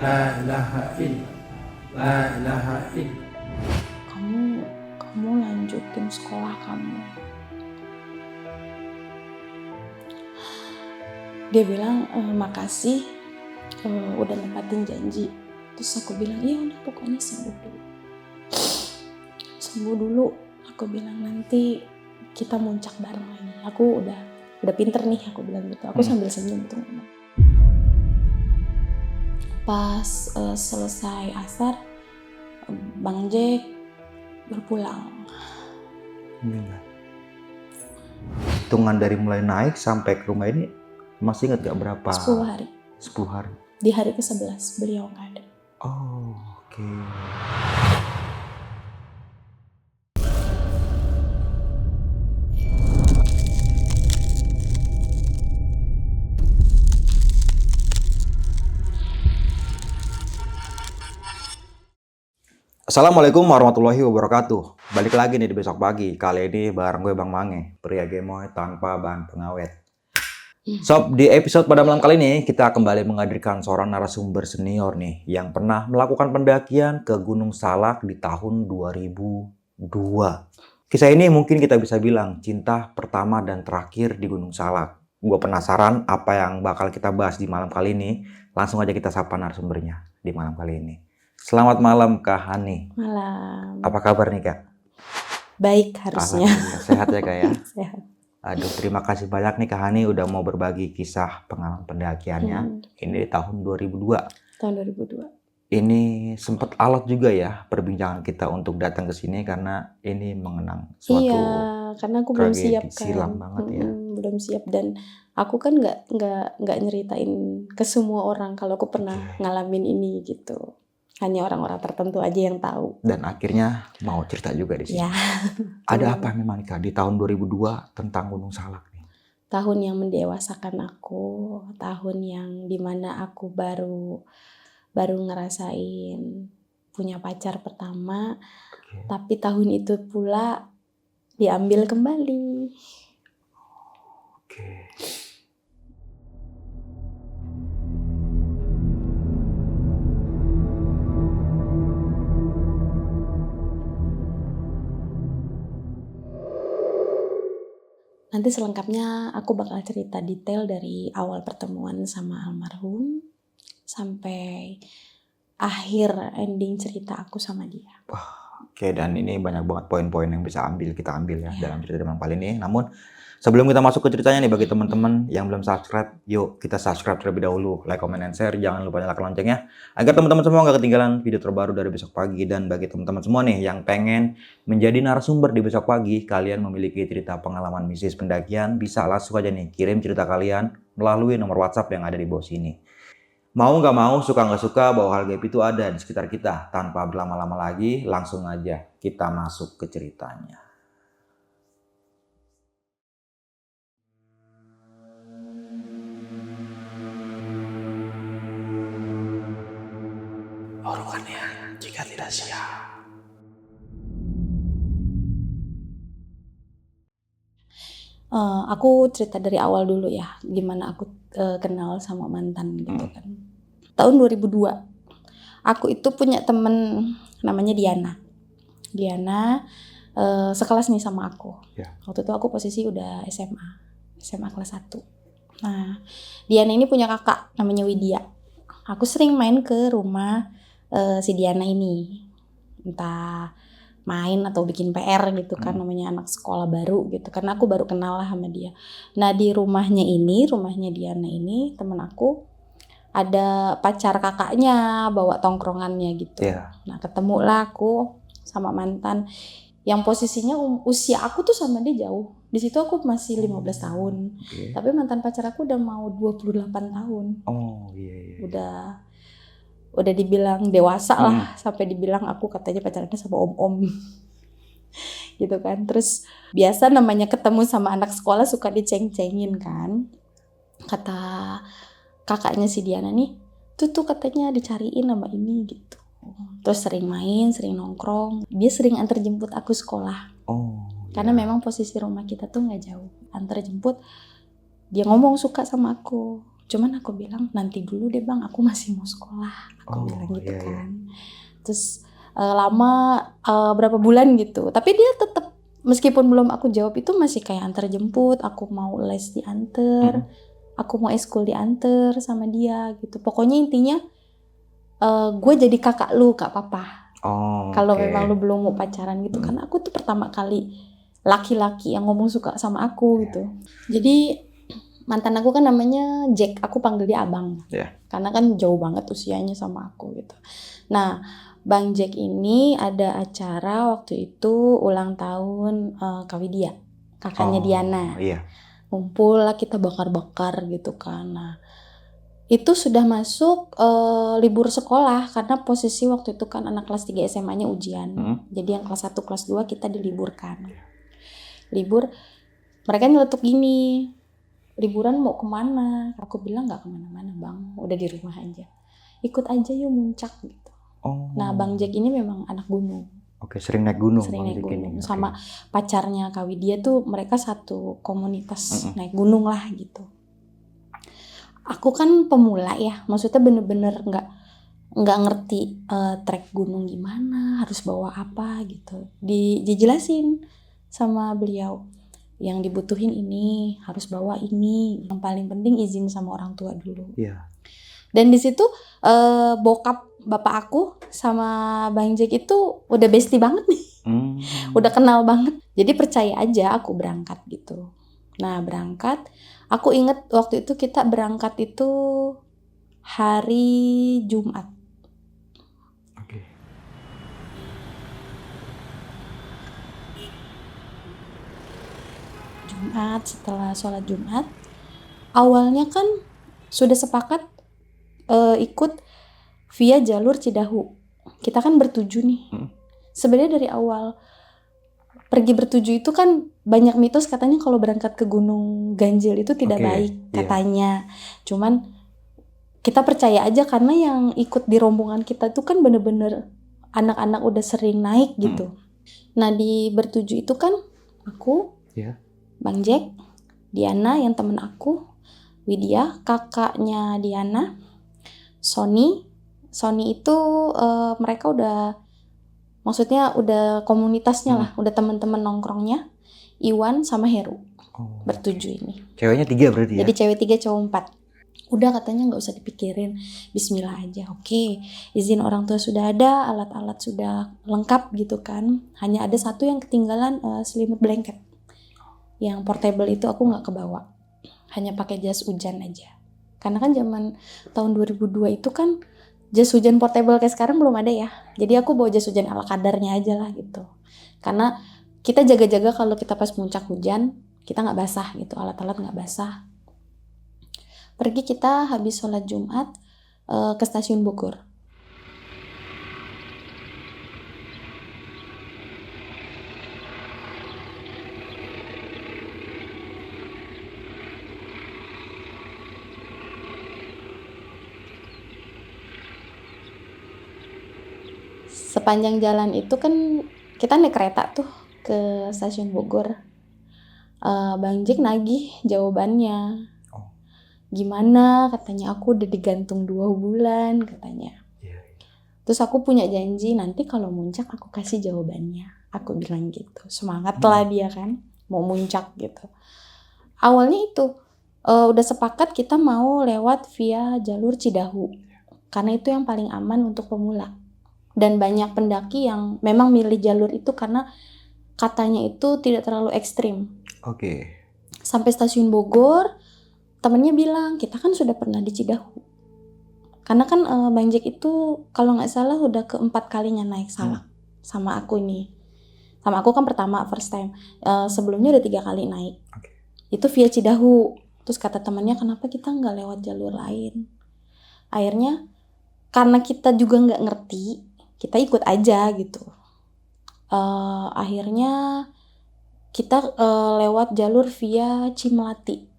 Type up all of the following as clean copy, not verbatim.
La ilaha illallah. La ilaha illallah. Kamu lanjutin sekolah kamu. Dia bilang makasih udah nempatin janji. Terus aku bilang iya udah pokoknya sembuh dulu. Aku bilang nanti kita muncak bareng lagi. Aku udah pinter nih, aku bilang gitu. Aku sambil senyum tuh ngomong. Pas selesai asar, Bang Jack berpulang. Hitungan dari mulai naik sampai ke rumah ini masih ingat gak berapa? 10 hari. 10 hari. Di hari ke-11 beliau nggak ada. Oh, oke. Assalamualaikum warahmatullahi wabarakatuh. Balik lagi nih di besok pagi. Kali ini bareng gue Bang Mange, pria gemoy tanpa bahan pengawet. Sob, di episode pada malam kali ini kita kembali menghadirkan seorang narasumber senior nih yang pernah melakukan pendakian ke Gunung Salak di tahun 2002. Kisah ini mungkin kita bisa bilang cinta pertama dan terakhir di Gunung Salak. Gue penasaran apa yang bakal kita bahas di malam kali ini. Langsung aja kita sapa narasumbernya di malam kali ini. Selamat malam Kak Hani. Malam. Apa kabar nih Kak? Baik harusnya. Sehat ya Kak ya? Sehat. Aduh, terima kasih banyak nih Kak Hani udah mau berbagi kisah pengalaman pendakiannya. Ini di tahun 2002. Tahun 2002. Ini sempat alot juga ya perbincangan kita untuk datang ke sini karena ini mengenang suatu karena aku belum siap kan. silam banget ya. Belum siap dan aku kan nggak nyeritain ke semua orang kalau aku pernah ngalamin ini gitu. Hanya orang-orang tertentu aja yang tahu. Dan akhirnya mau cerita juga di sini. Ya. Ada apa memang Kak di tahun 2002 tentang Gunung Salak nih? Tahun yang mendewasakan aku, tahun yang dimana aku baru ngerasain punya pacar pertama, tapi tahun itu pula diambil kembali. Oke. Nanti selengkapnya aku bakal cerita detail dari awal pertemuan sama almarhum sampai akhir ending cerita aku sama dia. Oke, dan ini banyak banget poin-poin yang bisa kita ambil ya dalam cerita malam kali ini. Namun sebelum kita masuk ke ceritanya nih, bagi teman-teman yang belum subscribe, yuk kita subscribe terlebih dahulu, like, comment, and share. Jangan lupa nyalakan loncengnya agar teman-teman semua nggak ketinggalan video terbaru dari besok pagi. Dan bagi teman-teman semua nih yang pengen menjadi narasumber di besok pagi, kalian memiliki cerita pengalaman mistis pendakian, bisa langsung aja nih kirim cerita kalian melalui nomor WhatsApp yang ada di bawah sini. Mau nggak mau, suka nggak suka, bahwa hal gaib itu ada di sekitar kita. Tanpa berlama-lama lagi, langsung aja kita masuk ke ceritanya. Urukannya jika tidak siap. Aku cerita dari awal dulu ya, gimana aku kenal sama mantan gitu kan. Tahun 2002, aku itu punya temen namanya Diana. Diana sekelas nih sama aku. Waktu itu aku posisi udah SMA kelas 1. Nah, Diana ini punya kakak namanya Widya. Aku sering main ke rumah si Diana ini. Entah main atau bikin PR gitu kan, namanya anak sekolah baru gitu, karena aku baru kenal lah sama dia. Nah di rumahnya Diana ini, temen aku ada pacar kakaknya bawa tongkrongannya gitu. Nah ketemulah aku sama mantan yang posisinya usia aku tuh sama dia jauh. Di situ aku masih 15 tahun, tapi mantan pacar aku udah mau 28 tahun. Udah dibilang dewasa lah, sampai dibilang aku katanya pacarannya sama om-om gitu kan. Terus biasa namanya ketemu sama anak sekolah suka diceng-cengin kan. Kata kakaknya si Diana nih, tuh katanya dicariin sama ini gitu. Terus sering main, sering nongkrong. Dia sering antar jemput aku sekolah. Karena memang posisi rumah kita tuh gak jauh. Antar jemput, dia ngomong suka sama aku. Cuman aku bilang nanti dulu deh bang, aku masih mau sekolah. Aku bilang gitu iya, iya. kan. Terus lama berapa bulan gitu. Tapi dia tetap, meskipun belum aku jawab itu masih kayak antar jemput. Aku mau les diantar, aku mau eskul diantar sama dia gitu. Pokoknya intinya gue jadi kakak lu, kak papa. Kalau memang lu belum mau pacaran gitu. Karena aku tuh pertama kali laki-laki yang ngomong suka sama aku gitu. Jadi mantan aku kan namanya Jack, aku panggil dia abang. Karena kan jauh banget usianya sama aku gitu. Nah, Bang Jack ini ada acara waktu itu ulang tahun Kak Widya, kakaknya Diana. Iya. Ngumpul lah kita bakar-bakar gitu kan. Nah, itu sudah masuk libur sekolah karena posisi waktu itu kan anak kelas 3 SMA-nya ujian. Jadi yang kelas 1, kelas 2 kita diliburkan. Libur, mereka nyeletuk gini, liburan mau kemana? Aku bilang gak kemana-mana bang, udah di rumah aja. Ikut aja yuk muncak gitu. Nah Bang Jack ini memang anak gunung. Oke, sering naik gunung. Sering naik gunung. Sama pacarnya Kak Widya tuh mereka satu komunitas naik gunung lah gitu. Aku kan pemula ya, maksudnya bener-bener nggak ngerti trek gunung gimana, harus bawa apa gitu. Dijelasin sama beliau, yang dibutuhin ini, harus bawa ini, yang paling penting izin sama orang tua dulu. Iya. Dan di situ bokap bapak aku sama Bang Jack itu udah bestie banget nih, udah kenal banget. Jadi percaya aja aku berangkat gitu. Nah berangkat, aku inget waktu itu kita berangkat itu hari Jumat. Jumat, setelah sholat Jumat, awalnya kan sudah sepakat ikut via jalur Cidahu. Kita kan bertujuh nih. Sebenarnya dari awal pergi bertujuh itu kan banyak mitos katanya kalau berangkat ke Gunung Ganjil itu tidak baik katanya. Cuman kita percaya aja karena yang ikut di rombongan kita tuh kan bener-bener anak-anak udah sering naik gitu. Nah di bertujuh itu kan aku, Bang Jack, Diana yang temen aku, Widya, kakaknya Diana, Sony itu mereka udah, maksudnya udah komunitasnya lah, udah teman-teman nongkrongnya, Iwan sama Heru, bertujuh ini. Ceweknya 3 berarti ya? Jadi cewek 3, cowok 4. Udah katanya nggak usah dipikirin, Bismillah aja. Oke, izin orang tua sudah ada, alat-alat sudah lengkap gitu kan. Hanya ada satu yang ketinggalan, selimut blanket. Yang portable itu aku nggak kebawa, hanya pakai jas hujan aja. Karena kan zaman tahun 2002 itu kan jas hujan portable kayak sekarang belum ada ya. Jadi aku bawa jas hujan ala kadarnya aja lah gitu. Karena kita jaga-jaga kalau kita pas puncak hujan, kita nggak basah gitu, alat-alat nggak basah. Pergi kita habis sholat Jumat ke stasiun Bogor. Sepanjang jalan itu kan kita naik kereta tuh ke stasiun Bogor. Bang Jack nagih jawabannya. Gimana katanya, aku udah digantung 2 bulan katanya. Terus aku punya janji nanti kalau muncak aku kasih jawabannya. Aku bilang gitu. Semangat lah dia kan mau muncak gitu. Awalnya itu udah sepakat kita mau lewat via jalur Cidahu. Karena itu yang paling aman untuk pemula. Dan banyak pendaki yang memang milih jalur itu karena katanya itu tidak terlalu ekstrim. Sampai stasiun Bogor, temennya bilang, kita kan sudah pernah di Cidahu. Karena kan Bang Jack itu kalau nggak salah udah ke 4 kalinya naik Salak sama aku ini. Sama aku kan pertama, first time. Sebelumnya udah 3 kali naik. Itu via Cidahu. Terus kata temannya, kenapa kita nggak lewat jalur lain? Akhirnya karena kita juga nggak ngerti, kita ikut aja gitu. Akhirnya kita lewat jalur via Cimelati.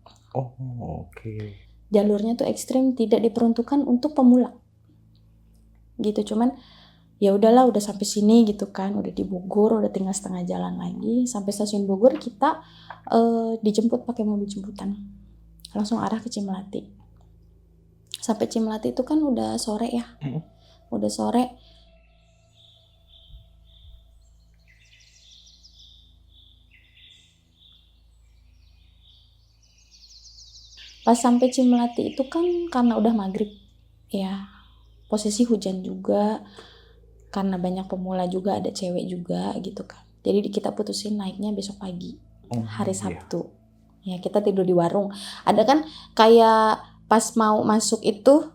Jalurnya tuh ekstrim, tidak diperuntukkan untuk pemula. Gitu, cuman ya udahlah, udah sampai sini gitu kan, udah di Bogor, udah tinggal setengah jalan lagi. Sampai stasiun Bogor kita dijemput pakai mobil jemputan. Langsung arah ke Cimelati. Sampai Cimlati itu kan udah sore ya. Udah sore. Pas sampai Cimlati itu kan karena udah maghrib ya, posisi hujan juga, karena banyak pemula juga, ada cewek juga gitu kan. Jadi kita putusin naiknya besok pagi, hari Sabtu. Ya kita tidur di warung. Ada kan kayak pas mau masuk itu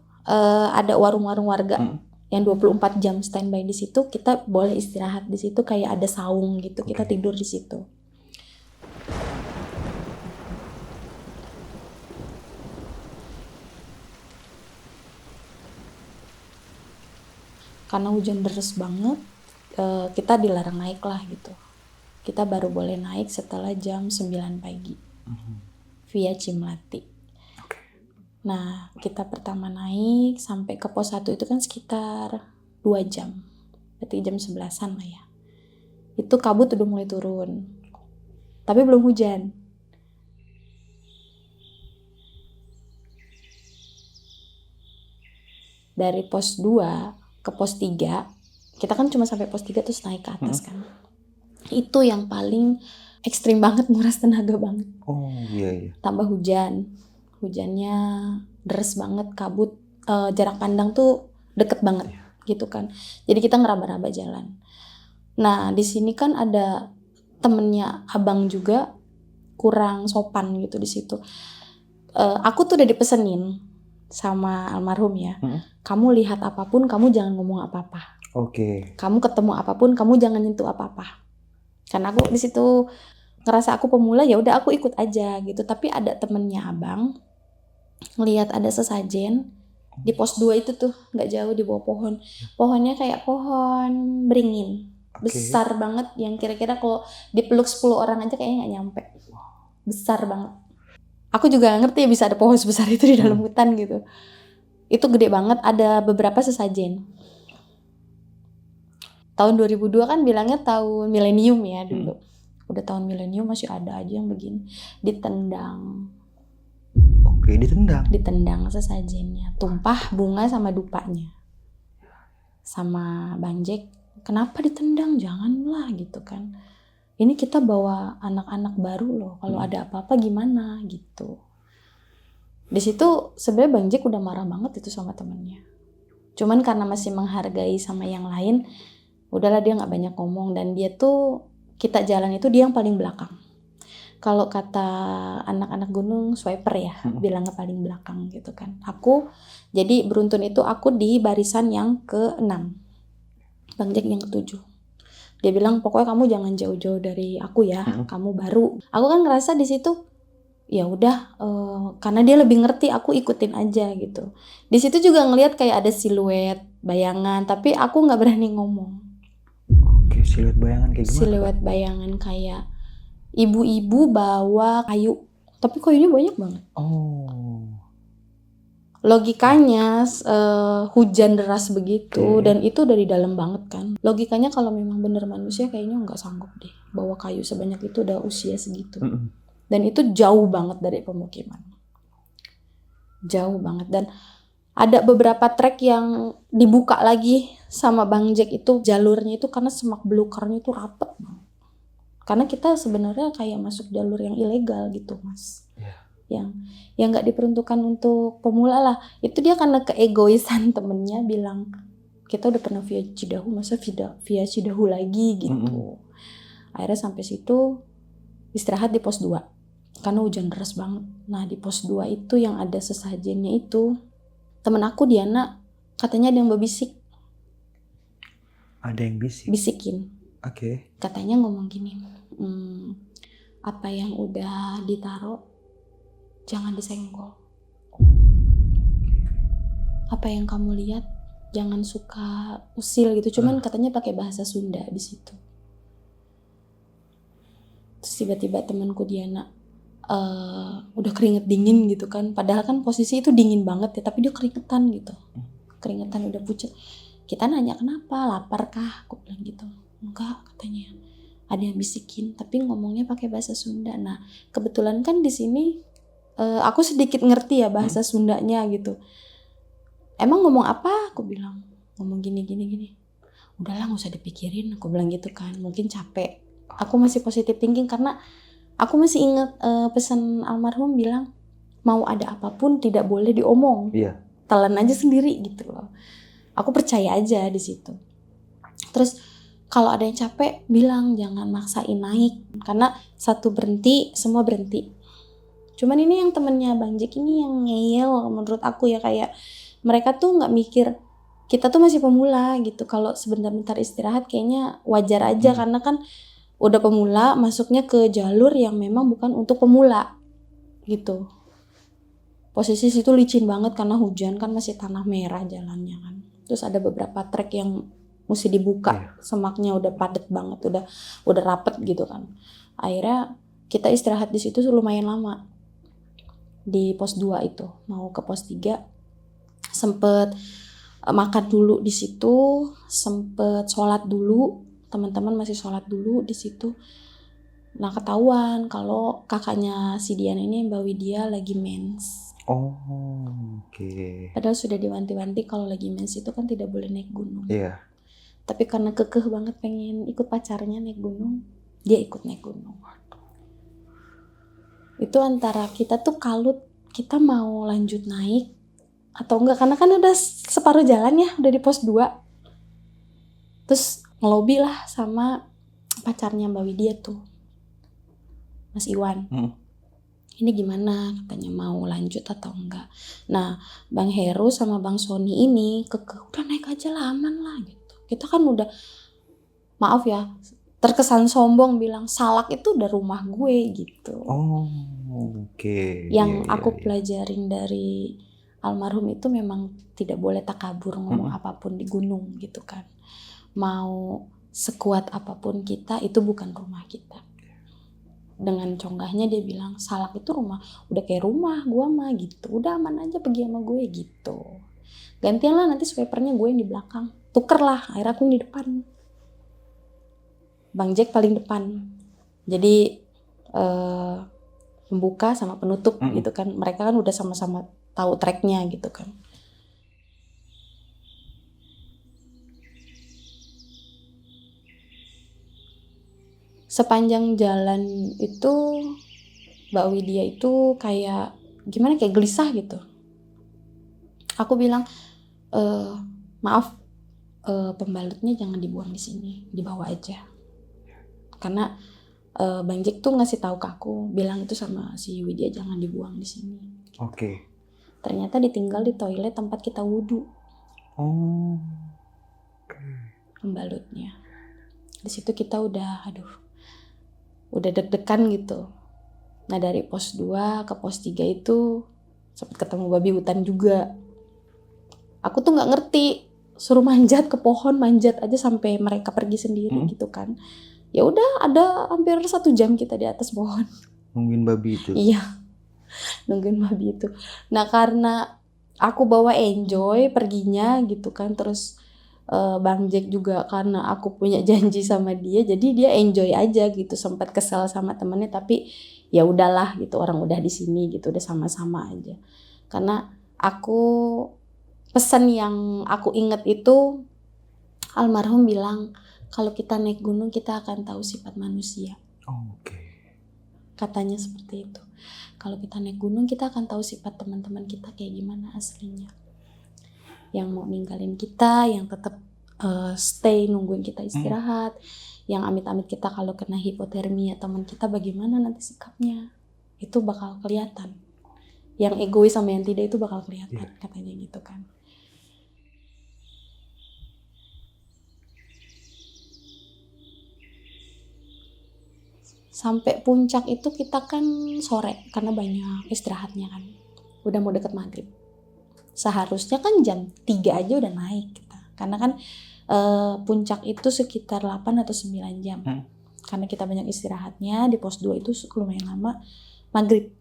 ada warung-warung warga yang 24 jam standby di situ. Kita boleh istirahat di situ, kayak ada saung gitu. Kita tidur di situ. Karena hujan deras banget, kita dilarang naik lah gitu. Kita baru boleh naik setelah jam 9 pagi via Cimlati. Nah, kita pertama naik sampai ke pos 1 itu kan sekitar 2 jam. Berarti jam 11-an lah ya. Itu kabut udah mulai turun. Tapi belum hujan. Dari pos 2 ke pos 3, kita kan cuma sampai pos 3 terus naik ke atas kan. Itu yang paling ekstrim banget, nguras tenaga banget. Oh iya. Tambah hujan. Hujannya deras banget, kabut, jarak pandang tuh deket banget gitu kan. Jadi kita ngeraba-raba jalan. Nah, di sini kan ada temennya abang juga kurang sopan gitu di situ. Aku tuh udah dipesenin sama almarhum ya. Kamu lihat apapun, kamu jangan ngomong apa-apa. Kamu ketemu apapun, kamu jangan nyentuh apa-apa. Karena aku di situ ngerasa aku pemula, ya udah aku ikut aja gitu. Tapi ada temennya abang ngelihat ada sesajen di pos 2 itu tuh, nggak jauh di bawah pohon. Pohonnya kayak pohon beringin. Besar banget, yang kira-kira kalau dipeluk 10 orang aja kayaknya nggak nyampe. Besar banget. Aku juga gak ngerti ya bisa ada pohon sebesar itu di dalam hutan gitu. Itu gede banget, ada beberapa sesajen. Tahun 2002 kan bilangnya tahun milenium ya dulu. Udah tahun milenium masih ada aja yang begini. Ditendang. Ditendang sesajennya. Tumpah bunga sama dupanya. Sama Bang Jack, kenapa ditendang? Janganlah gitu kan. Ini kita bawa anak-anak baru loh. Kalau ada apa-apa gimana gitu. Di situ sebenarnya Bang Jack udah marah banget itu sama temennya. Cuman karena masih menghargai sama yang lain, udahlah dia nggak banyak ngomong. Dan dia tuh, kita jalan itu dia yang paling belakang. Kalau kata anak-anak gunung swiper ya, bilangnya paling belakang gitu kan. Aku jadi beruntun itu aku di barisan yang ke-6, Bang Jack yang ke-7. Dia bilang pokoknya kamu jangan jauh-jauh dari aku ya, kamu baru. Aku kan ngerasa di situ ya udah, karena dia lebih ngerti, aku ikutin aja gitu. Di situ juga ngelihat kayak ada siluet bayangan, tapi aku nggak berani ngomong. Siluet bayangan kayak gimana? Siluet bayangan kayak ibu-ibu bawa kayu, tapi kayunya banyak banget. Logikanya hujan deras begitu dan itu dari dalam banget kan. Logikanya kalau memang bener manusia kayaknya nggak sanggup deh bawa kayu sebanyak itu, udah usia segitu. Dan itu jauh banget dari pemukiman. Jauh banget. Dan ada beberapa trek yang dibuka lagi sama Bang Jack itu jalurnya itu, karena semak belukarnya itu rapet banget. Karena kita sebenarnya kayak masuk jalur yang ilegal gitu mas. Yang nggak diperuntukkan untuk pemula lah. Itu dia karena keegoisan temennya bilang kita udah pernah via Cidahu, masa via Cidahu lagi gitu. Akhirnya sampai situ istirahat di pos 2 karena hujan deras banget. Nah di pos 2 itu yang ada sesajennya itu, temen aku Diana katanya ada yang berbisik. Ada yang bisikin. Katanya ngomong gini, apa yang udah ditaruh jangan disenggol. Apa yang kamu lihat jangan suka usil gitu. Cuman katanya pakai bahasa Sunda di situ. Terus tiba-tiba temanku Diana udah keringet dingin gitu kan. Padahal kan posisi itu dingin banget ya, tapi dia keringetan gitu. Keringetan udah pucat. Kita nanya kenapa, lapar kah? Aku bilang gitu. Enggak katanya. Ada yang bisikin tapi ngomongnya pakai bahasa Sunda. Nah, kebetulan kan di sini aku sedikit ngerti ya bahasa Sundanya gitu. emang ngomong apa? Aku bilang, ngomong gini. Udahlah nggak usah dipikirin, aku bilang gitu kan. Mungkin capek. Aku masih positive thinking karena aku masih ingat pesan almarhum bilang, mau ada apapun tidak boleh diomong. Iya. Telan aja sendiri gitu loh. Aku percaya aja di situ. Terus kalau ada yang capek bilang jangan maksain naik, karena satu berhenti semua berhenti. Cuman ini yang temennya Bang Jack ini yang ngeyel menurut aku ya, kayak mereka tuh nggak mikir kita tuh masih pemula gitu. Kalau sebentar-bentar istirahat kayaknya wajar aja karena kan udah pemula masuknya ke jalur yang memang bukan untuk pemula gitu. Posisi situ licin banget karena hujan kan, masih tanah merah jalannya kan. Terus ada beberapa trek yang mesti dibuka, semaknya udah padat banget, udah rapet gitu kan. Akhirnya kita istirahat di situ lumayan lama. Di pos 2 itu, mau ke pos 3 sempet makan dulu di situ, sempet sholat dulu, teman-teman masih sholat dulu di situ. Nah ketahuan kalau kakaknya si Dian ini, Mbak Widya, lagi mens. Oh, oke. Padahal sudah diwanti-wanti kalau lagi mens itu kan tidak boleh naik gunung. Iya. Tapi karena kekeh banget pengen ikut pacarnya naik gunung, dia ikut naik gunung. Itu antara kita tuh kalut, kita mau lanjut naik atau enggak, karena kan udah separuh jalan ya, udah di pos 2. Terus ngelobi lah sama pacarnya Mbak Widya tuh, Mas Iwan. Ini gimana, katanya mau lanjut atau enggak. Nah Bang Heru sama Bang Sony ini kekeh, udah naik aja lah, aman lah gitu. Kita kan udah, maaf ya, terkesan sombong bilang Salak itu udah rumah gue gitu. Oh, oke. Yang Iya, aku iya. pelajarin dari almarhum itu memang tidak boleh takabur ngomong apapun di gunung gitu kan. Mau sekuat apapun kita, itu bukan rumah kita. Dengan conggahnya dia bilang Salak itu rumah, udah kayak rumah gua mah gitu, udah aman aja pergi sama gue gitu. Gantian lah nanti swipernya gue yang di belakang, tuker lah, akhirnya aku yang di depan, Bang Jack paling depan. Jadi pembuka sama penutup gitu kan, mereka kan udah sama-sama tahu treknya gitu kan. Sepanjang jalan itu Mbak Widya itu kayak gimana, kayak gelisah gitu. Aku bilang, maaf, pembalutnya jangan dibuang di sini, dibawa aja. Karena Bang Jack tuh ngasih tahu ke aku, bilang itu sama si Widya jangan dibuang di sini. Oke. Ternyata ditinggal di toilet tempat kita wudhu. Oh. Pembalutnya. Di situ kita udah deg-degan gitu. Nah dari pos 2 ke pos 3 itu sempat ketemu babi hutan juga. Aku tuh nggak ngerti, suruh manjat ke pohon, manjat aja sampai mereka pergi sendiri gitu kan. Ya udah, ada hampir 1 jam kita di atas pohon. Nungguin babi itu. Iya, nungguin babi itu. Nah karena aku bawa enjoy perginya gitu kan, terus Bang Jack juga karena aku punya janji sama dia, jadi dia enjoy aja gitu. Sempat kesel sama temennya, tapi ya udahlah gitu, orang udah di sini gitu, udah sama-sama aja. Karena aku, pesan yang aku inget itu almarhum bilang kalau kita naik gunung kita akan tahu sifat manusia. Oke. Katanya seperti itu. Kalau kita naik gunung kita akan tahu sifat teman-teman kita kayak gimana aslinya. Yang mau ninggalin kita, yang tetap stay nungguin kita istirahat, yang amit-amit kita kalau kena hipotermia teman kita bagaimana nanti sikapnya, itu bakal kelihatan. Yang egois sama yang tidak itu bakal kelihatan, katanya gitu kan. Sampai puncak itu kita kan sore karena banyak istirahatnya kan, udah mau deket maghrib. Seharusnya kan jam 3 aja udah naik kita, karena kan puncak itu sekitar 8 atau 9 jam. Karena kita banyak istirahatnya di pos 2 itu lumayan lama, maghrib.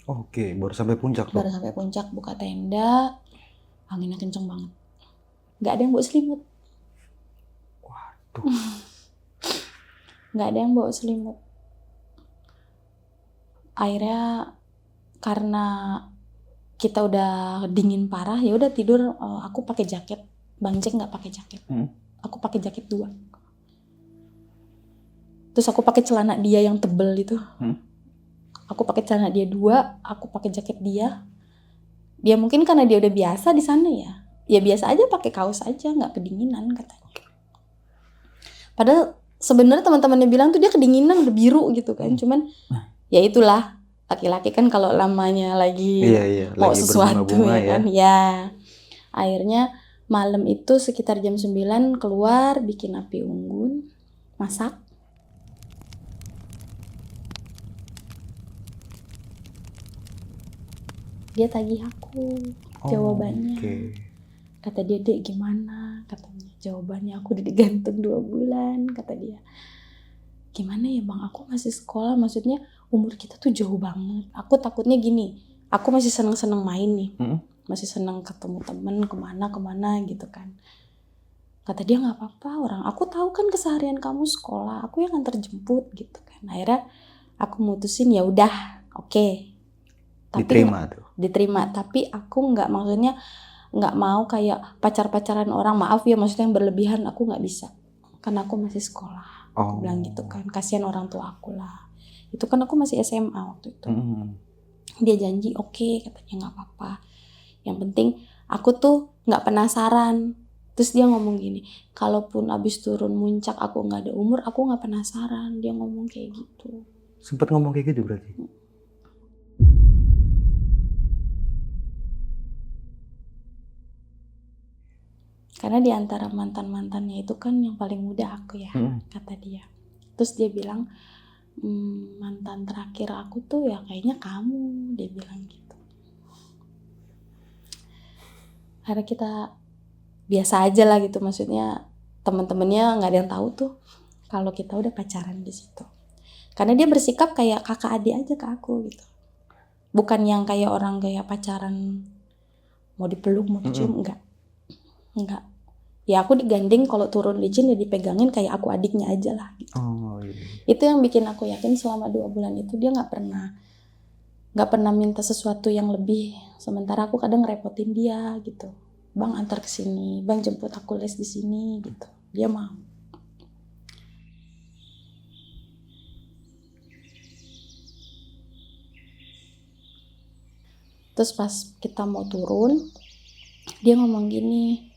Oke, baru sampai puncak tuh. Baru sampai puncak, buka tenda, anginnya kenceng banget. Gak ada yang bawa selimut. Waduh. Gak ada yang bawa selimut. Akhirnya karena kita udah dingin parah, ya udah tidur. Aku pakai jaket, Bang Jack nggak pakai jaket. Aku pakai jaket 2. Terus aku pakai celana dia yang tebel itu. Aku pakai celana dia 2, aku pakai jaket dia. Dia mungkin karena dia udah biasa di sana ya. Ya biasa aja pakai kaos aja, nggak kedinginan katanya. Padahal sebenarnya teman-temannya bilang tuh dia kedinginan, udah biru gitu kan. Cuman ya itulah, laki-laki kan kalau lamanya lagi mau lagi sesuatu berbunga-bunga ya kan. Ya. Akhirnya malam itu sekitar jam 9 keluar bikin api unggun, masak. Dia tagih aku jawabannya. Kata dia, "Dek gimana?" Katanya. Jawabannya, "Aku udah digantung 2 bulan." Kata dia. Gimana ya Bang, aku masih sekolah, maksudnya umur kita tuh jauh banget. Aku takutnya gini, aku masih seneng-seneng main nih. Masih seneng ketemu temen kemana gitu kan. Kata dia, "Gak apa-apa, orang aku tahu kan keseharian kamu sekolah, aku yang antar jemput," gitu kan. Akhirnya aku mutusin ya udah, oke. Tapi diterima, tapi aku maksudnya nggak mau kayak pacar-pacaran orang, maaf ya, maksudnya yang berlebihan, aku nggak bisa karena aku masih sekolah. Aku bilang gitu kan, kasihan orang tua aku lah. Itu kan aku masih SMA waktu itu. Dia janji oke, katanya nggak apa-apa. Yang penting aku tuh nggak penasaran. Terus dia ngomong gini, kalaupun abis turun muncak aku nggak ada umur, aku nggak penasaran. Dia ngomong kayak gitu. Sempet ngomong kayak gitu berarti? Karena di antara mantan-mantannya itu kan yang paling muda aku ya, kata dia. Terus dia bilang, mantan terakhir aku tuh ya kayaknya kamu, dia bilang gitu. Karena kita biasa aja lah gitu, maksudnya teman-temannya nggak ada yang tahu tuh kalau kita udah pacaran di situ. Karena dia bersikap kayak kakak adik aja ke aku gitu. Bukan yang kayak orang kayak pacaran mau dipeluk, mau dicium, enggak. Ya aku digandeng, kalau turun licin ya dipegangin kayak aku adiknya aja lah gitu. Itu yang bikin aku yakin selama 2 bulan itu dia nggak pernah minta sesuatu yang lebih. Sementara aku kadang ngerepotin dia gitu. Bang antar ke sini, Bang jemput aku les di sini gitu. Dia mau. Terus pas kita mau turun, dia ngomong gini,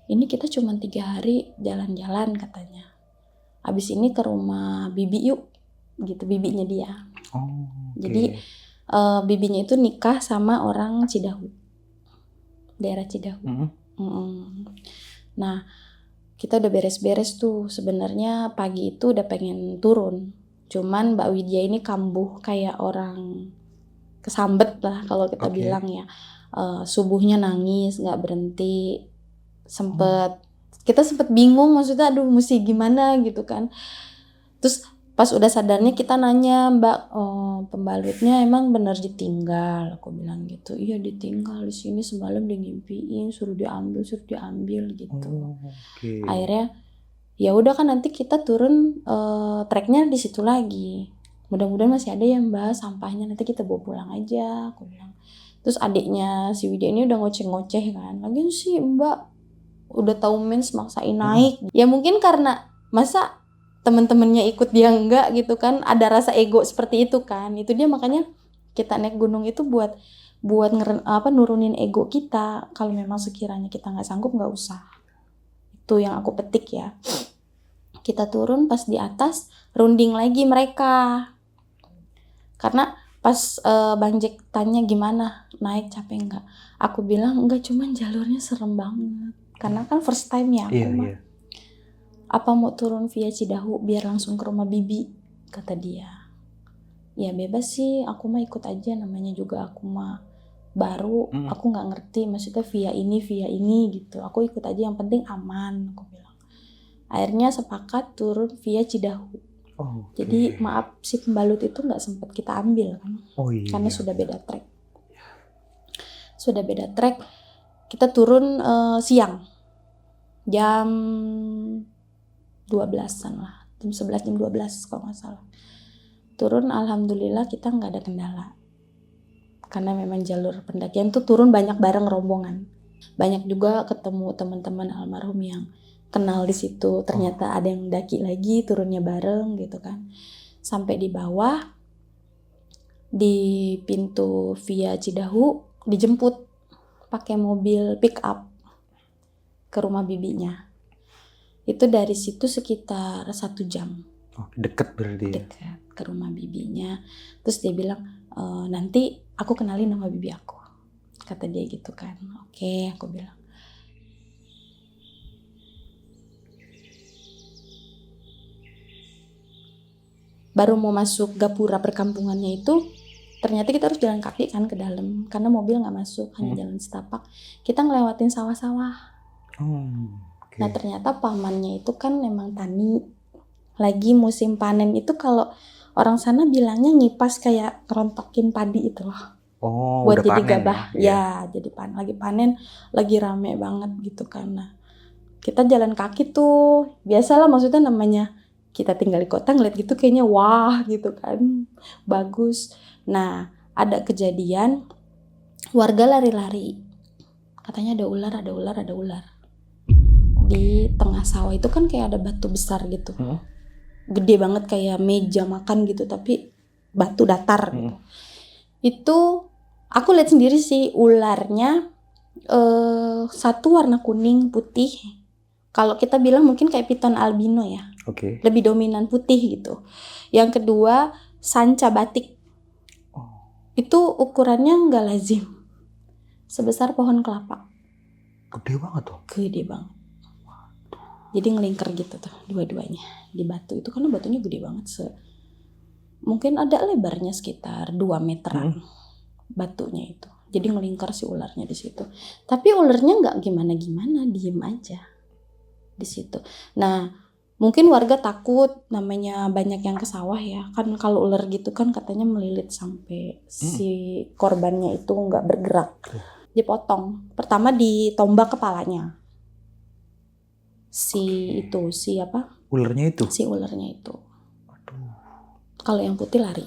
"Ini kita cuma 3 hari jalan-jalan," katanya. "Abis ini ke rumah bibi yuk," gitu, bibinya dia. Jadi bibinya itu nikah sama orang Cidahu, daerah Cidahu. Nah kita udah beres-beres tuh, sebenarnya pagi itu udah pengen turun, cuman Mbak Widya ini kambuh kayak orang kesambet lah kalau kita bilang ya. Subuhnya nangis nggak berhenti, kita sempet bingung, maksudnya aduh mesti gimana gitu kan. Terus pas udah sadarnya kita nanya, "Mbak, pembalutnya emang bener ditinggal?" Aku bilang gitu. "Iya ditinggal, di sini semalam ngimpiin suruh diambil gitu." Akhirnya ya udah kan nanti kita turun, treknya di situ lagi. Mudah-mudahan masih ada ya Mbak sampahnya, nanti kita bawa pulang aja, aku bilang. Terus adiknya si Widya ini udah ngoceh-ngoceh kan, "Lagian sih Mbak udah tahu mens maksain naik." Ya mungkin karena masa temen-temennya ikut dia enggak gitu kan, ada rasa ego seperti itu kan. Itu dia makanya kita naik gunung itu buat nurunin ego kita. Kalau memang sekiranya kita nggak sanggup, nggak usah. Itu yang aku petik ya. Kita turun, pas di atas runding lagi mereka. Karena pas Bang Jack tanya gimana, naik capek nggak? Aku bilang enggak, cuman jalurnya serem banget. Karena kan first time ya aku mah. Apa mau turun via Cidahu biar langsung ke rumah bibi, kata dia. Ya bebas sih, aku mah ikut aja, namanya juga aku mah baru, aku nggak ngerti maksudnya via ini gitu. Aku ikut aja, yang penting aman, aku bilang. Akhirnya sepakat turun via Cidahu. Jadi maaf si pembalut itu nggak sempat kita ambil kan, karena sudah beda trek. Kita turun siang, jam 12-an lah, jam 11, jam 12 kalau nggak salah. Turun alhamdulillah kita nggak ada kendala. karena memang jalur pendakian tuh turun banyak bareng rombongan. Banyak juga ketemu teman-teman almarhum yang kenal di situ. Ternyata ada yang daki lagi, turunnya bareng gitu kan. Sampai di bawah, di pintu via Cidahu, dijemput pakai mobil pick up ke rumah bibinya. Itu dari situ sekitar 1 jam. Oh, deket berarti ya? Dekat ke rumah bibinya. Terus dia bilang, nanti aku kenalin nama bibi aku. Kata dia gitu kan. Oke, aku bilang. Baru mau masuk gapura perkampungannya itu, ternyata kita harus jalan kaki kan ke dalam. Karena mobil nggak masuk, hanya jalan setapak. Kita ngelewatin sawah-sawah. Okay. Nah ternyata pamannya itu kan memang tani. Lagi musim panen itu kalau orang sana bilangnya ngipas kayak rontokin padi itu loh. Oh, Buat udah jadi panen gabah. Ya, jadi lagi panen, lagi rame banget gitu kan. Nah, kita jalan kaki tuh, biasalah maksudnya namanya kita tinggal di kota ngeliat gitu kayaknya wah gitu kan, bagus. Nah, ada kejadian warga lari-lari, katanya ada ular. Di tengah sawah itu kan kayak ada batu besar gitu, gede banget kayak meja makan gitu, tapi batu datar gitu. Itu aku lihat sendiri sih ularnya, satu warna kuning putih. Kalau kita bilang mungkin kayak piton albino ya. Oke. Lebih dominan putih gitu. Yang kedua sanca batik. Itu ukurannya nggak lazim. Sebesar pohon kelapa. Gede banget tuh. Gede banget. Jadi ngelingker gitu tuh dua-duanya di batu itu, karena batunya gede banget. Mungkin ada lebarnya sekitar 2 meteran batunya itu. Jadi ngelingkar si ularnya di situ. Tapi ularnya nggak gimana-gimana, diem aja di situ. Nah, mungkin warga takut, namanya banyak yang ke sawah ya. Kan kalau ular gitu kan katanya melilit sampai si korbannya itu nggak bergerak. Dipotong. Pertama ditombak kepalanya. Ularnya itu? Si ularnya itu. Kalau yang putih lari.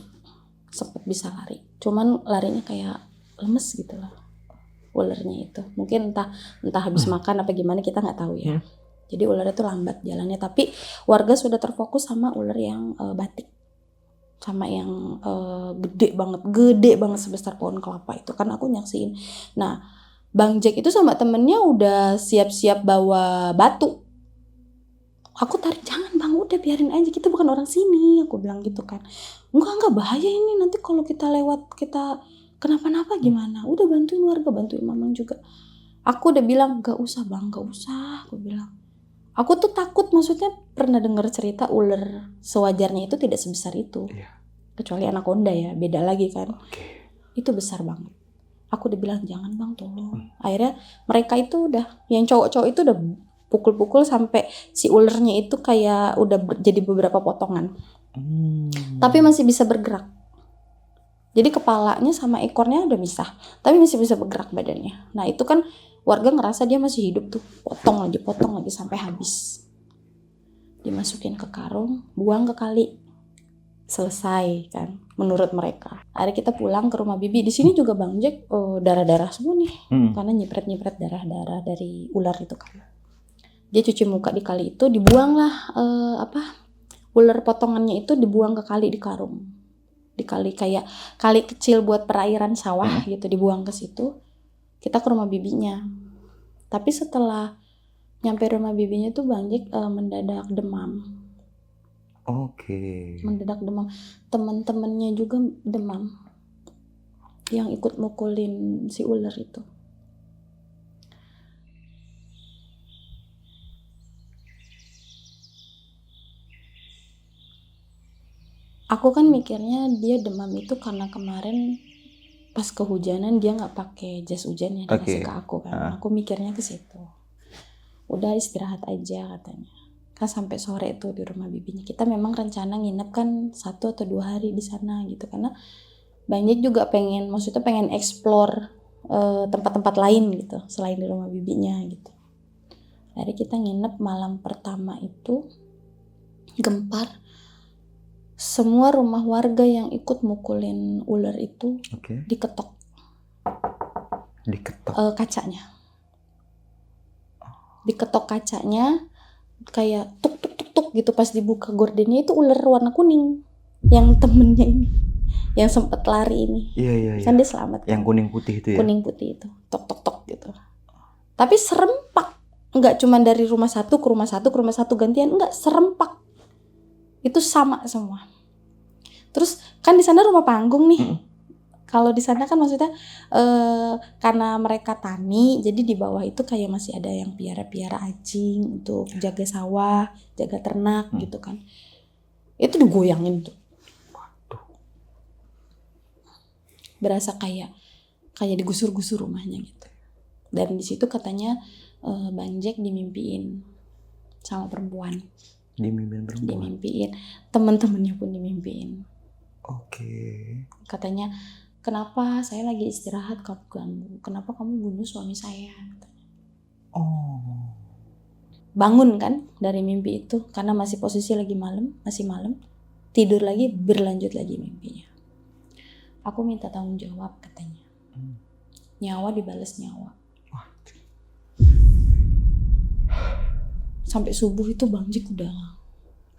Sempet bisa lari. Cuman larinya kayak lemes gitu lah. Ularnya itu. Mungkin entah habis makan apa gimana, kita nggak tahu ya. Jadi ularnya tuh lambat jalannya, tapi warga sudah terfokus sama ular yang batik, sama yang gede banget sebesar pohon kelapa itu kan aku nyaksiin. Nah, Bang Jack itu sama temennya udah siap-siap bawa batu. Aku tarik, jangan Bang, udah biarin aja, kita bukan orang sini, aku bilang gitu kan. Enggak bahaya ini, nanti kalau kita lewat kita kenapa-napa gimana? Udah bantuin warga, bantuin Mamang juga. Aku udah bilang gak usah Bang, gak usah, aku bilang. Aku tuh takut, maksudnya pernah dengar cerita ular sewajarnya itu tidak sebesar itu. Kecuali anaconda ya, beda lagi kan. Itu besar banget. Aku udah bilang jangan Bang, tolong. Akhirnya mereka itu udah, yang cowok-cowok itu udah pukul-pukul sampai si ularnya itu kayak udah jadi beberapa potongan. Tapi masih bisa bergerak. Jadi kepalanya sama ekornya udah misah, tapi masih bisa bergerak badannya. Nah itu kan warga ngerasa dia masih hidup tuh, potong lagi sampai habis. Dimasukin ke karung, buang ke kali, selesai kan menurut mereka. Akhirnya kita pulang ke rumah bibi. Di sini juga Bang Jack darah-darah semua nih, karena nyipret darah-darah dari ular itu kan. Dia cuci muka di kali itu, dibuanglah ular potongannya itu dibuang ke kali di karung. Di kali kayak kali kecil buat perairan sawah gitu, dibuang ke situ. Kita ke rumah bibinya. Tapi setelah nyampe rumah bibinya tuh Bang Jack mendadak demam. Mendadak demam. Teman-temannya juga demam. Yang ikut mukulin si ular itu. Aku kan mikirnya dia demam itu karena kemarin pas kehujanan dia nggak pakai jas hujan yang dikasih ke aku kan. Aku mikirnya ke situ. Udah istirahat aja katanya. Kan sampai sore tuh di rumah bibinya. Kita memang rencana nginep kan 1 atau 2 hari di sana gitu, karena banyak juga pengen explore tempat-tempat lain gitu selain di rumah bibinya gitu. Akhirnya kita nginep malam pertama itu gempar. Semua rumah warga yang ikut mukulin ular itu diketok. Diketok. Kacanya. Diketok kacanya, kayak tuk tuk tuk tuk gitu. Pas dibuka gordennya itu ular warna kuning, yang temennya ini, yang sempet lari ini. Iya. Kan dia selamat. Yang kuning putih itu ya. Kuning putih itu, tok tok tok gitu. Tapi serempak, nggak cuma dari rumah satu ke rumah satu ke rumah satu gantian, nggak, serempak. Itu sama semua. Terus kan di sana rumah panggung nih. Kalau di sana kan maksudnya karena mereka tani, jadi di bawah itu kayak masih ada yang piara-piara anjing untuk jaga sawah, jaga ternak gitu kan. Itu digoyangin tuh. Berasa kayak digusur-gusur rumahnya gitu. Dan di situ katanya Bang Jack dimimpiin sama perempuan. Dimimpiin. Teman-temannya pun dimimpiin. Oke. Katanya, kenapa saya lagi istirahat kamu ganggu? Kenapa kamu bunuh suami saya? Oh. Bangun kan dari mimpi itu karena masih posisi masih malam. Tidur lagi, berlanjut lagi mimpinya. Aku minta tanggung jawab katanya. Nyawa dibalas nyawa. Sampai subuh itu Bang Jack udah,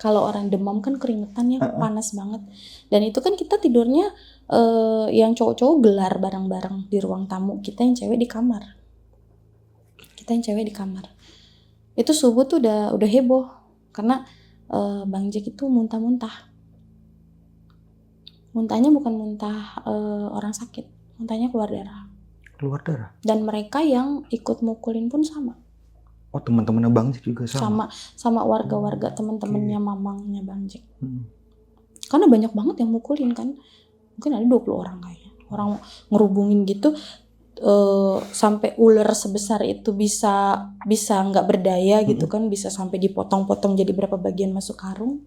kalau orang demam kan keringetannya panas banget. Dan itu kan kita tidurnya yang cowok-cowok gelar bareng-bareng di ruang tamu. Kita yang cewek di kamar. Itu subuh tuh udah heboh. Karena Bang Jack itu muntah-muntah. Muntahnya bukan muntah orang sakit. Muntahnya keluar darah. Dan mereka yang ikut mukulin pun sama. Oh, teman-temannya Bang Jack juga sama? Sama warga-warga, teman-temannya mamangnya Bang Jack. Karena banyak banget yang mukulin kan. Mungkin ada 20 orang kayaknya. Orang ngerubungin gitu sampai ular sebesar itu bisa nggak berdaya gitu kan, bisa sampai dipotong-potong jadi berapa bagian masuk karung.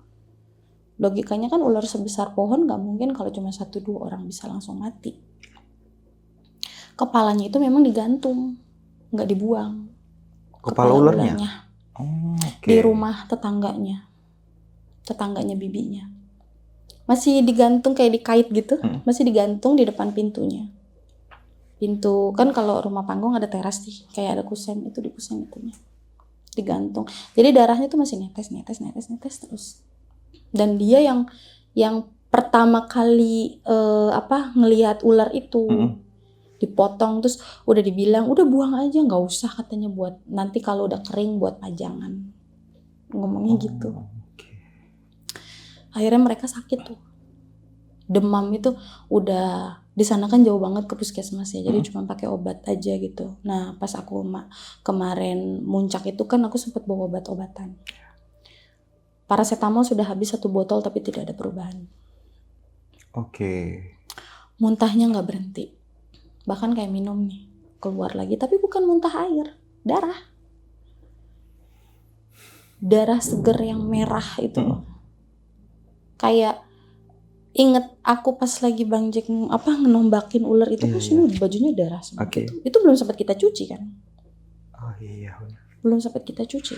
Logikanya kan ular sebesar pohon nggak mungkin kalau cuma 1-2 orang bisa langsung mati. Kepalanya itu memang digantung, nggak dibuang. Kepala ularnya? Di rumah tetangganya bibinya. Masih digantung kayak dikait gitu, masih digantung di depan pintunya. Pintu kan kalau rumah panggung ada teras nih, kayak ada kusen, itu di kusen itunya digantung. Jadi darahnya tuh masih netes terus. Dan dia yang pertama kali ngelihat ular itu dipotong, terus udah dibilang udah buang aja, nggak usah katanya, buat nanti kalau udah kering buat pajangan, ngomongnya gitu. Akhirnya mereka sakit tuh, demam itu udah di sana kan jauh banget ke puskesmas ya, jadi cuma pakai obat aja gitu. Nah pas aku kemarin muncak itu kan aku sempat bawa obat-obatan. Paracetamol sudah habis 1 botol tapi tidak ada perubahan. Muntahnya nggak berhenti. Bahkan kayak minum nih, keluar lagi, tapi bukan muntah air, darah seger yang merah itu. Kayak inget aku pas lagi Bang Jack ngenombakin ular itu, sini bajunya darah semua. Itu belum sempat kita cuci kan. Belum sempat kita cuci.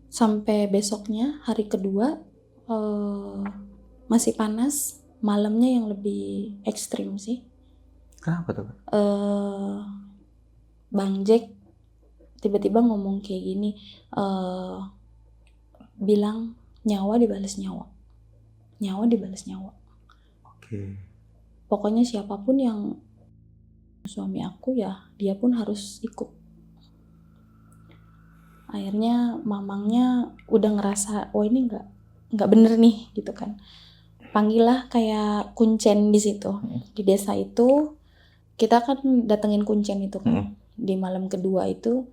Sampai besoknya hari kedua masih panas. Malamnya yang lebih ekstrim sih. Kenapa tuh? Bang Jack tiba-tiba ngomong kayak gini, bilang nyawa dibalas nyawa. Pokoknya siapapun yang suami aku ya, dia pun harus ikut. Akhirnya mamangnya udah ngerasa, oh ini nggak bener nih gitu kan. Panggillah kayak kuncen di situ. Di desa itu kita kan datengin kuncen itu kan. Di malam kedua itu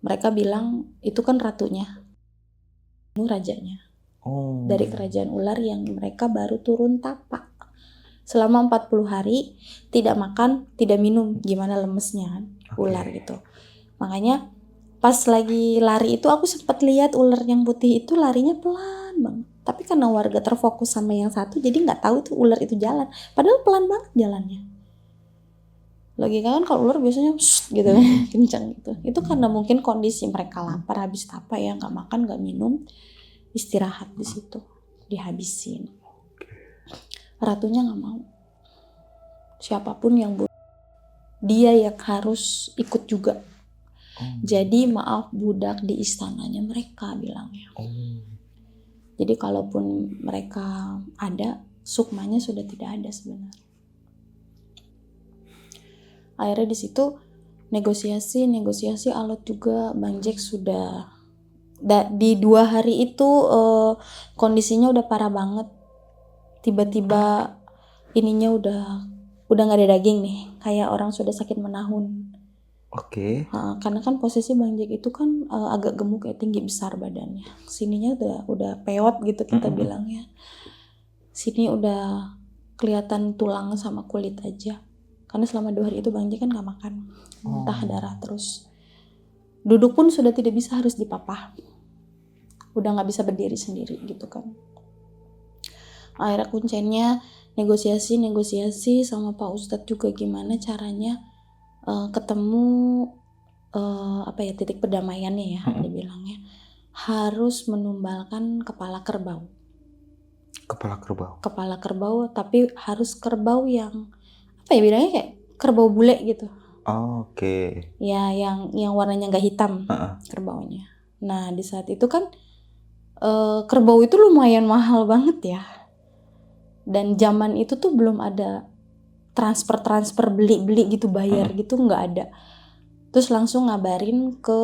mereka bilang itu kan ratunya, itu rajanya. Dari kerajaan ular yang mereka baru turun tapak. Selama 40 hari tidak makan, tidak minum, gimana lemesnya kan ular gitu. Makanya pas lagi lari itu aku sempat lihat ular yang putih itu larinya pelan banget. Tapi karena warga terfokus sama yang satu, jadi nggak tahu tuh ular itu jalan. Padahal pelan banget jalannya. Logika kan kalau ular biasanya gitu, kencang gitu. Itu karena mungkin kondisi mereka lapar habis apa ya, nggak makan, nggak minum, istirahat di situ, dihabisin. Ratunya nggak mau. siapapun yang dia yang harus ikut juga. Jadi maaf budak di istananya mereka bilangnya. Jadi kalaupun mereka ada, sukmanya sudah tidak ada sebenarnya. Akhirnya di situ negosiasi alot juga. Bang Jack sudah di 2 hari itu kondisinya udah parah banget. Tiba-tiba ininya udah nggak ada daging nih, kayak orang sudah sakit menahun. Oke. Karena kan posisi Bang Jack itu kan agak gemuk, kayak tinggi besar badannya. Sininya udah peot gitu kita bilangnya. Sini udah kelihatan tulang sama kulit aja. Karena selama 2 hari itu Bang Jack kan nggak makan, muntah darah terus. Duduk pun sudah tidak bisa, harus dipapah. Udah nggak bisa berdiri sendiri gitu kan. Akhirnya kuncinya negosiasi sama Pak Ustadz juga gimana caranya ketemu titik perdamaiannya ya, dibilangnya harus menumbalkan kepala kerbau. Kepala kerbau, tapi harus kerbau yang bilangnya kayak kerbau bule gitu. Oke. Ya, yang warnanya nggak hitam kerbaunya. Nah di saat itu kan kerbau itu lumayan mahal banget ya. Dan zaman itu tuh belum ada transfer beli gitu, bayar gitu, nggak ada. Terus langsung ngabarin ke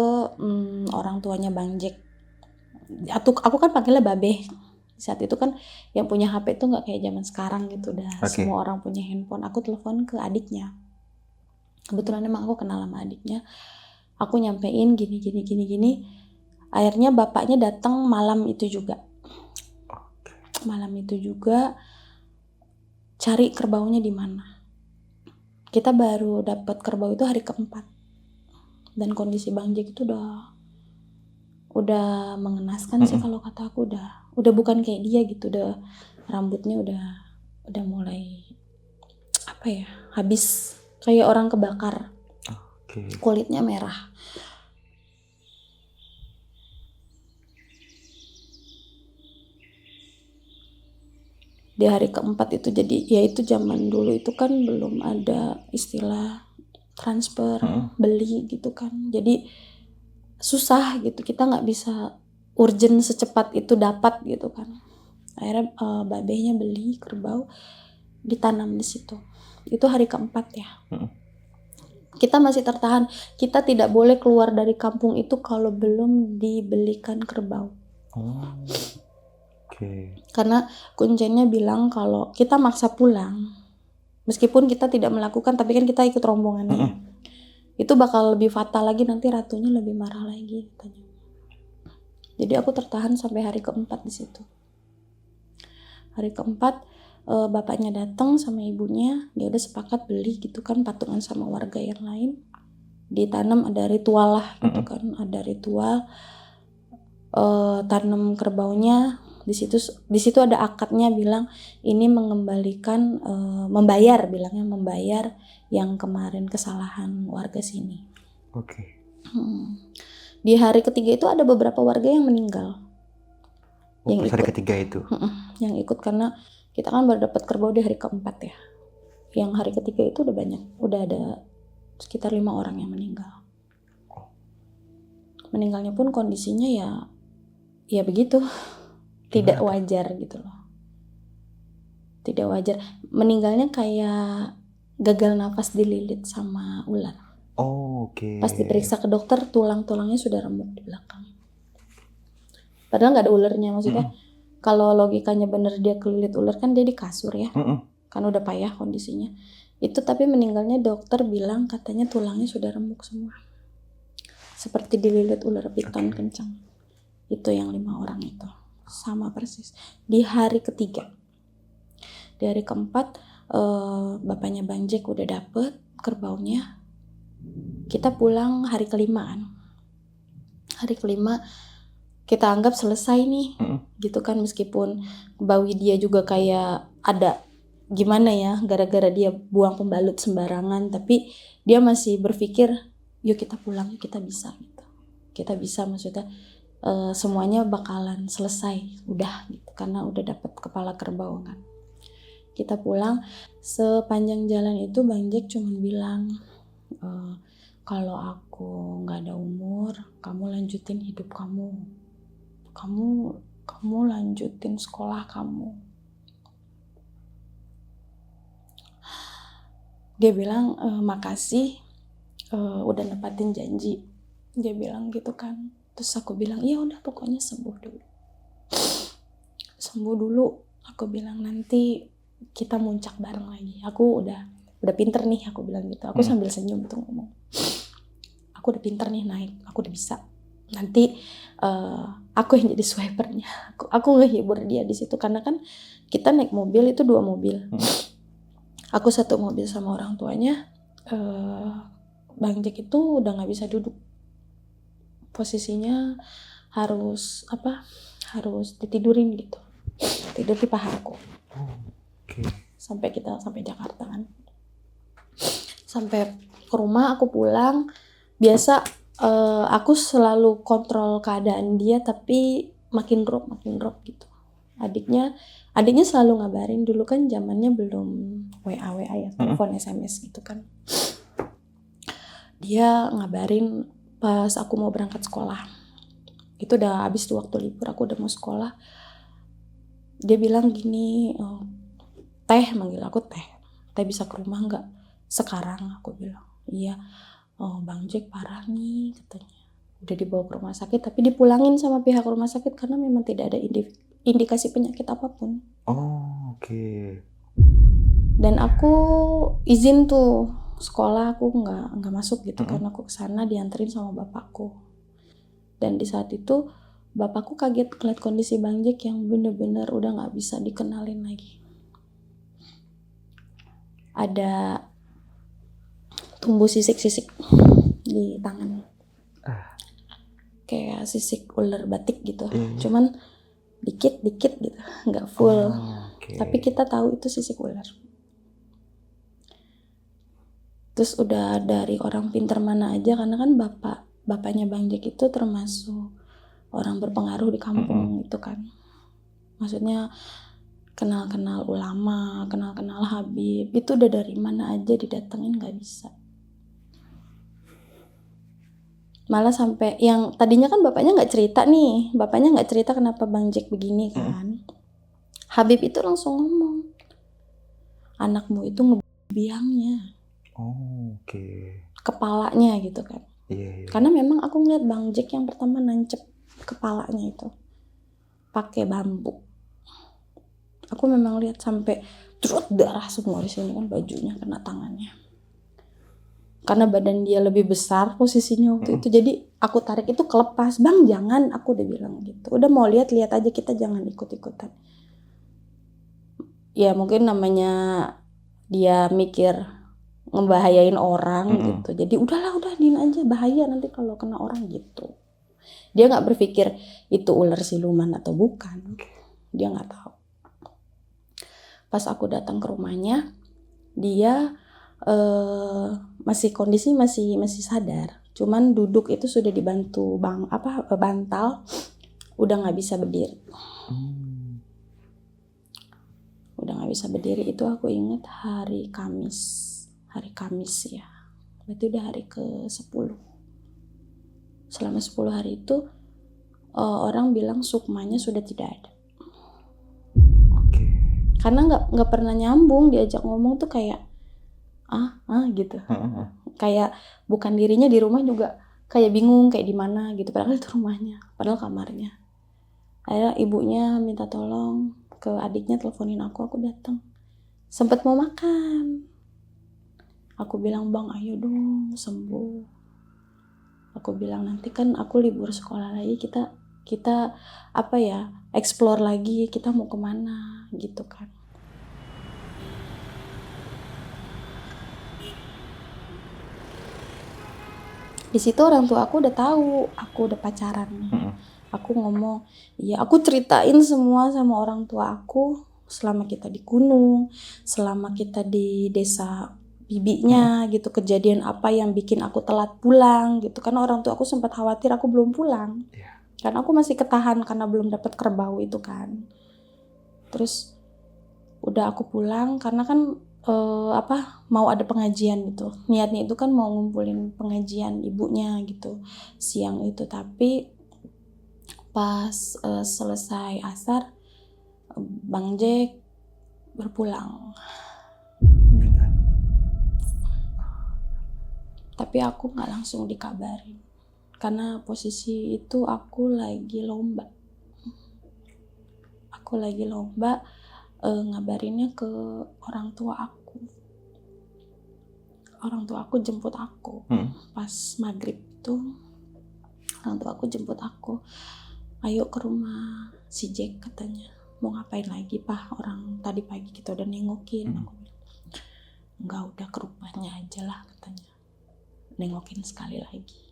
orang tuanya Bang Jack. Aku kan panggilnya Babe. Saat itu kan yang punya HP tuh nggak kayak zaman sekarang gitu, udah semua orang punya handphone. Aku telepon ke adiknya. Kebetulan emang aku kenal sama adiknya. Aku nyampein gini. Akhirnya bapaknya datang malam itu juga. Cari kerbaunya di mana. Kita baru dapat kerbau itu hari keempat. Dan kondisi Bang Jack itu udah mengenaskan sih kalau kata aku, udah bukan kayak dia gitu, udah rambutnya udah mulai habis, kayak orang kebakar. Kulitnya merah. Di hari keempat itu, jadi ya itu zaman dulu itu kan belum ada istilah transfer beli gitu kan, jadi susah gitu, kita nggak bisa urgent secepat itu dapat gitu kan. Akhirnya babehnya beli kerbau, ditanam di situ. Itu hari keempat ya. Kita masih tertahan, kita tidak boleh keluar dari kampung itu kalau belum dibelikan kerbau. Karena kuncinya bilang kalau kita maksa pulang, meskipun kita tidak melakukan, tapi kan kita ikut rombongannya. Itu bakal lebih fatal lagi, nanti ratunya lebih marah lagi katanya. Jadi aku tertahan sampai hari keempat di situ. Hari keempat bapaknya datang sama ibunya, dia udah sepakat beli gitu kan, patungan sama warga yang lain. Ditanam, ada ritual lah gitu kan, ada ritual tanam kerbaunya. Di situ ada akadnya, bilang ini mengembalikan membayar yang kemarin kesalahan warga sini. Di hari ketiga itu ada beberapa warga yang meninggal. Yang ikut. Hari ketiga itu. Yang ikut karena kita kan baru dapat kerbau di hari keempat ya. Yang hari ketiga itu udah banyak, udah ada sekitar 5 orang yang meninggal. Meninggalnya pun kondisinya ya begitu. Tidak wajar gitu loh. Tidak wajar. Meninggalnya kayak gagal nafas dililit sama ular. Pas diperiksa ke dokter, tulang-tulangnya sudah remuk di belakang. Padahal nggak ada ularnya, maksudnya. Kalau logikanya bener dia kelilit ular kan dia di kasur ya. Kan udah payah kondisinya. Itu tapi meninggalnya dokter bilang katanya tulangnya sudah remuk semua. Seperti dililit ular piton kencang. Itu yang 5 orang itu. Sama persis di hari ketiga. Di hari keempat bapaknya Bang Jack udah dapet kerbaunya. Kita pulang hari kelima kan. Hari kelima kita anggap selesai nih gitu kan, meskipun bawi dia juga kayak ada gimana ya, gara-gara dia buang pembalut sembarangan, tapi dia masih berpikir yuk kita pulang, yuk kita bisa gitu. Kita bisa, maksudnya semuanya bakalan selesai udah gitu, karena udah dapet kepala kerbau kan. Kita pulang, sepanjang jalan itu Bang Jack cuma bilang, kalau aku nggak ada umur, kamu lanjutin hidup kamu. Kamu lanjutin sekolah kamu. Dia bilang, makasih udah nepatin janji. Dia bilang gitu kan. Terus aku bilang, iya udah pokoknya sembuh dulu. Sembuh dulu. Aku bilang nanti kita muncak bareng lagi. Aku udah pinter nih, aku bilang gitu. Aku sambil senyum tuh ngomong. Aku udah pinter nih naik, aku udah bisa. Nanti aku yang jadi swipernya. Aku ngehibur dia di situ karena kan kita naik mobil itu 2 mobil. Aku 1 mobil sama orang tuanya. Bang Jack itu udah nggak bisa duduk. Posisinya harus ditidurin gitu. Tidur di paha aku. Sampai Jakarta kan. Sampai ke rumah aku pulang. Biasa aku selalu kontrol keadaan dia tapi makin drop gitu. Adiknya selalu ngabarin, dulu kan zamannya belum WA ya, telepon SMS gitu kan. Dia ngabarin pas aku mau berangkat sekolah. Itu udah habis tuh waktu libur, aku udah mau sekolah. Dia bilang gini, Teh, manggil aku Teh bisa ke rumah nggak sekarang? Aku bilang iya. Bang Jack parah nih katanya, udah dibawa ke rumah sakit tapi dipulangin sama pihak rumah sakit karena memang tidak ada indikasi penyakit apapun. Oke. Dan aku izin tuh sekolah, aku nggak masuk gitu karena aku kesana dianterin sama bapakku. Dan di saat itu bapakku kaget ngeliat kondisi Bang Jack yang bener-bener udah nggak bisa dikenalin lagi. Ada tumbuh sisik-sisik di tangan, kayak sisik ular batik gitu, cuman dikit gitu, nggak full. Tapi kita tahu itu sisik ular. Terus udah dari orang pintar mana aja, karena kan bapaknya Bang Jack itu termasuk orang berpengaruh di kampung itu kan, maksudnya kenal ulama, kenal Habib, itu udah dari mana aja didatengin nggak bisa. Malah sampai yang tadinya kan bapaknya nggak cerita kenapa Bang Jack begini kan. Habib itu langsung ngomong, anakmu itu ngebiangnya. Kepalanya gitu kan. Karena memang aku ngeliat Bang Jack yang pertama nancep kepalanya itu pakai bambu. Aku memang lihat sampai cerut darah semua di sini kan, bajunya kena tangannya. Karena badan dia lebih besar posisinya waktu itu, jadi aku tarik itu kelepas. Bang jangan, aku udah bilang gitu. Udah mau lihat aja, kita jangan ikut-ikutan. Ya mungkin namanya dia mikir ngebahayain orang gitu. Jadi udah diin aja, bahaya nanti kalau kena orang gitu. Dia nggak berpikir itu ular siluman atau bukan. Dia nggak tahu. Pas aku datang ke rumahnya, dia kondisi masih sadar, cuman duduk itu sudah dibantu bantal, udah nggak bisa berdiri. Itu aku ingat hari Kamis ya, berarti udah hari ke-10. Selama 10 hari itu orang bilang sukmanya sudah tidak ada. Karena nggak pernah nyambung, diajak ngomong tuh kayak gitu. Kayak bukan dirinya, di rumah juga kayak bingung kayak di mana gitu, padahal itu rumahnya, padahal kamarnya. Akhirnya ibunya minta tolong ke adiknya, teleponin aku datang. Sempet mau makan. Aku bilang, Bang ayo dong sembuh. Aku bilang nanti kan aku libur sekolah lagi, kita explore lagi, kita mau kemana gitu kan. Di situ orang tua aku udah tahu aku udah pacaran. Aku ngomong, iya, aku ceritain semua sama orang tua aku selama kita di gunung, selama kita di desa bibinya gitu, kejadian apa yang bikin aku telat pulang gitu. Karena orang tua aku sempat khawatir aku belum pulang. Karena aku masih ketahan karena belum dapat kerbau itu kan. Terus Udah aku pulang karena kan mau ada pengajian gitu. Niatnya itu kan mau ngumpulin pengajian ibunya gitu siang itu, tapi pas selesai asar Bang Jack berpulang. Meninggal. Tapi aku nggak langsung dikabarin karena posisi itu aku lagi lomba. Ngabarinnya ke orang tua aku. Orang tua aku jemput aku pas maghrib itu. Orang tua aku jemput aku, ayo ke rumah si Jack katanya. Mau ngapain lagi Pak? Orang tadi pagi kita udah nengokin. Aku bilang, enggak, udah ke rumahnya aja lah katanya. Nengokin sekali lagi.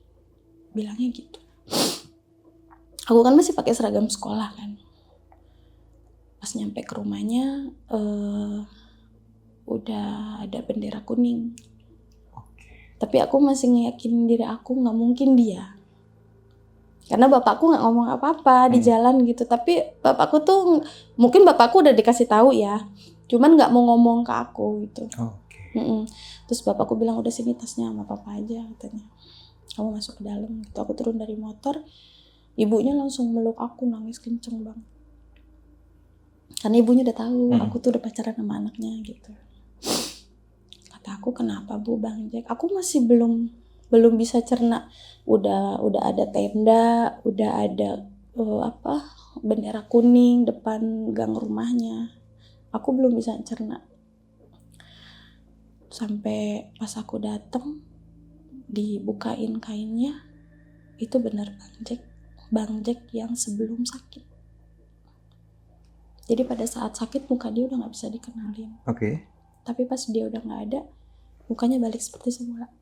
Bilangnya gitu. Aku kan masih pakai seragam sekolah kan. Pas nyampe ke rumahnya udah ada bendera kuning. Tapi aku masih ngeyakinin diri aku nggak mungkin dia. Karena bapakku nggak ngomong apa-apa di jalan gitu. Tapi bapakku tuh mungkin bapakku udah dikasih tahu ya. Cuman nggak mau ngomong ke aku gitu. Terus bapakku bilang udah sini tasnya sama papa aja katanya. Kamu masuk ke dalam gitu. Aku turun dari motor. Ibunya langsung meluk aku, nangis kenceng banget. Karena ibunya udah tahu aku tuh udah pacaran sama anaknya gitu. Kata aku, kenapa Bu Bang Jack? Aku masih belum bisa cerna. Udah ada tenda, udah ada bendera kuning depan gang rumahnya. Aku belum bisa cerna. Sampai pas aku dateng dibukain kainnya, itu benar Bang Jack yang sebelum sakit. Jadi pada saat sakit muka dia udah nggak bisa dikenalin. Tapi pas dia udah nggak ada, mukanya balik seperti semula.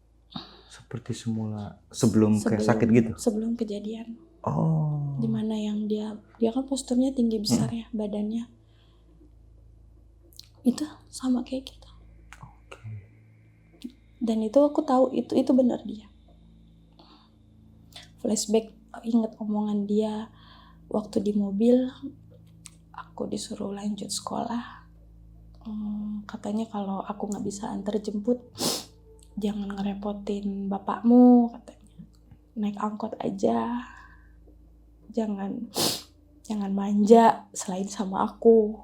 Seperti semula sebelum kayak sakit gitu. Sebelum kejadian. Oh. Dimana yang dia kan posturnya tinggi besar ya badannya. Itu sama kayak kita. Dan itu aku tahu itu benar dia. Flashback, ingat omongan dia waktu di mobil. Aku disuruh lanjut sekolah. Katanya kalau aku nggak bisa antar jemput, jangan ngerepotin bapakmu katanya. Naik angkot aja. Jangan manja selain sama aku.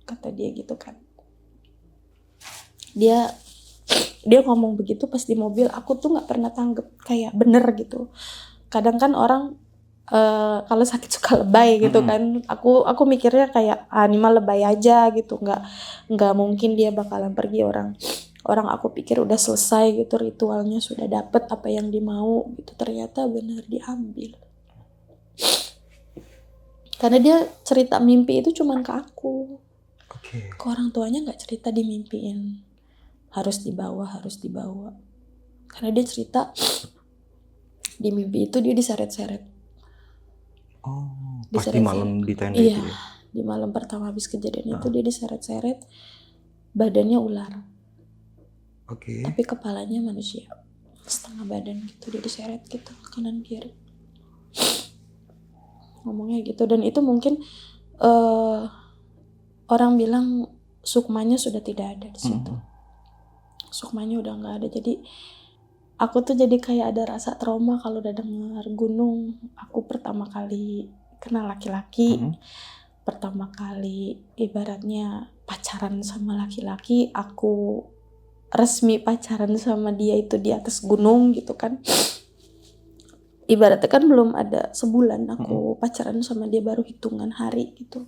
Kata dia gitu kan. Dia ngomong begitu pas di mobil, aku tuh nggak pernah tanggep kayak bener gitu. Kadang kan orang kalau sakit suka lebay gitu kan. Aku mikirnya kayak ini mah lebay aja gitu, nggak mungkin dia bakalan pergi. Orang aku pikir udah selesai gitu, ritualnya sudah dapet apa yang dimau gitu, ternyata benar diambil. Karena dia cerita mimpi itu cuman ke aku. Ke orang tuanya nggak cerita dimimpiin harus dibawa. Karena dia cerita di mimpi itu dia diseret-seret. Pas di malam di tenda itu ya? Di malam pertama habis kejadian itu dia diseret-seret, badannya ular. Tapi kepalanya manusia, setengah badan gitu, dia diseret gitu kanan kiri. Ngomongnya gitu. Dan itu mungkin orang bilang sukmanya sudah tidak ada di situ. Sukmanya udah nggak ada. Jadi aku tuh jadi kayak ada rasa trauma kalau udah dengar gunung. Aku pertama kali kenal laki-laki, pertama kali ibaratnya pacaran sama laki-laki, aku resmi pacaran sama dia itu di atas gunung gitu kan. Ibaratnya kan belum ada sebulan aku pacaran sama dia, baru hitungan hari gitu.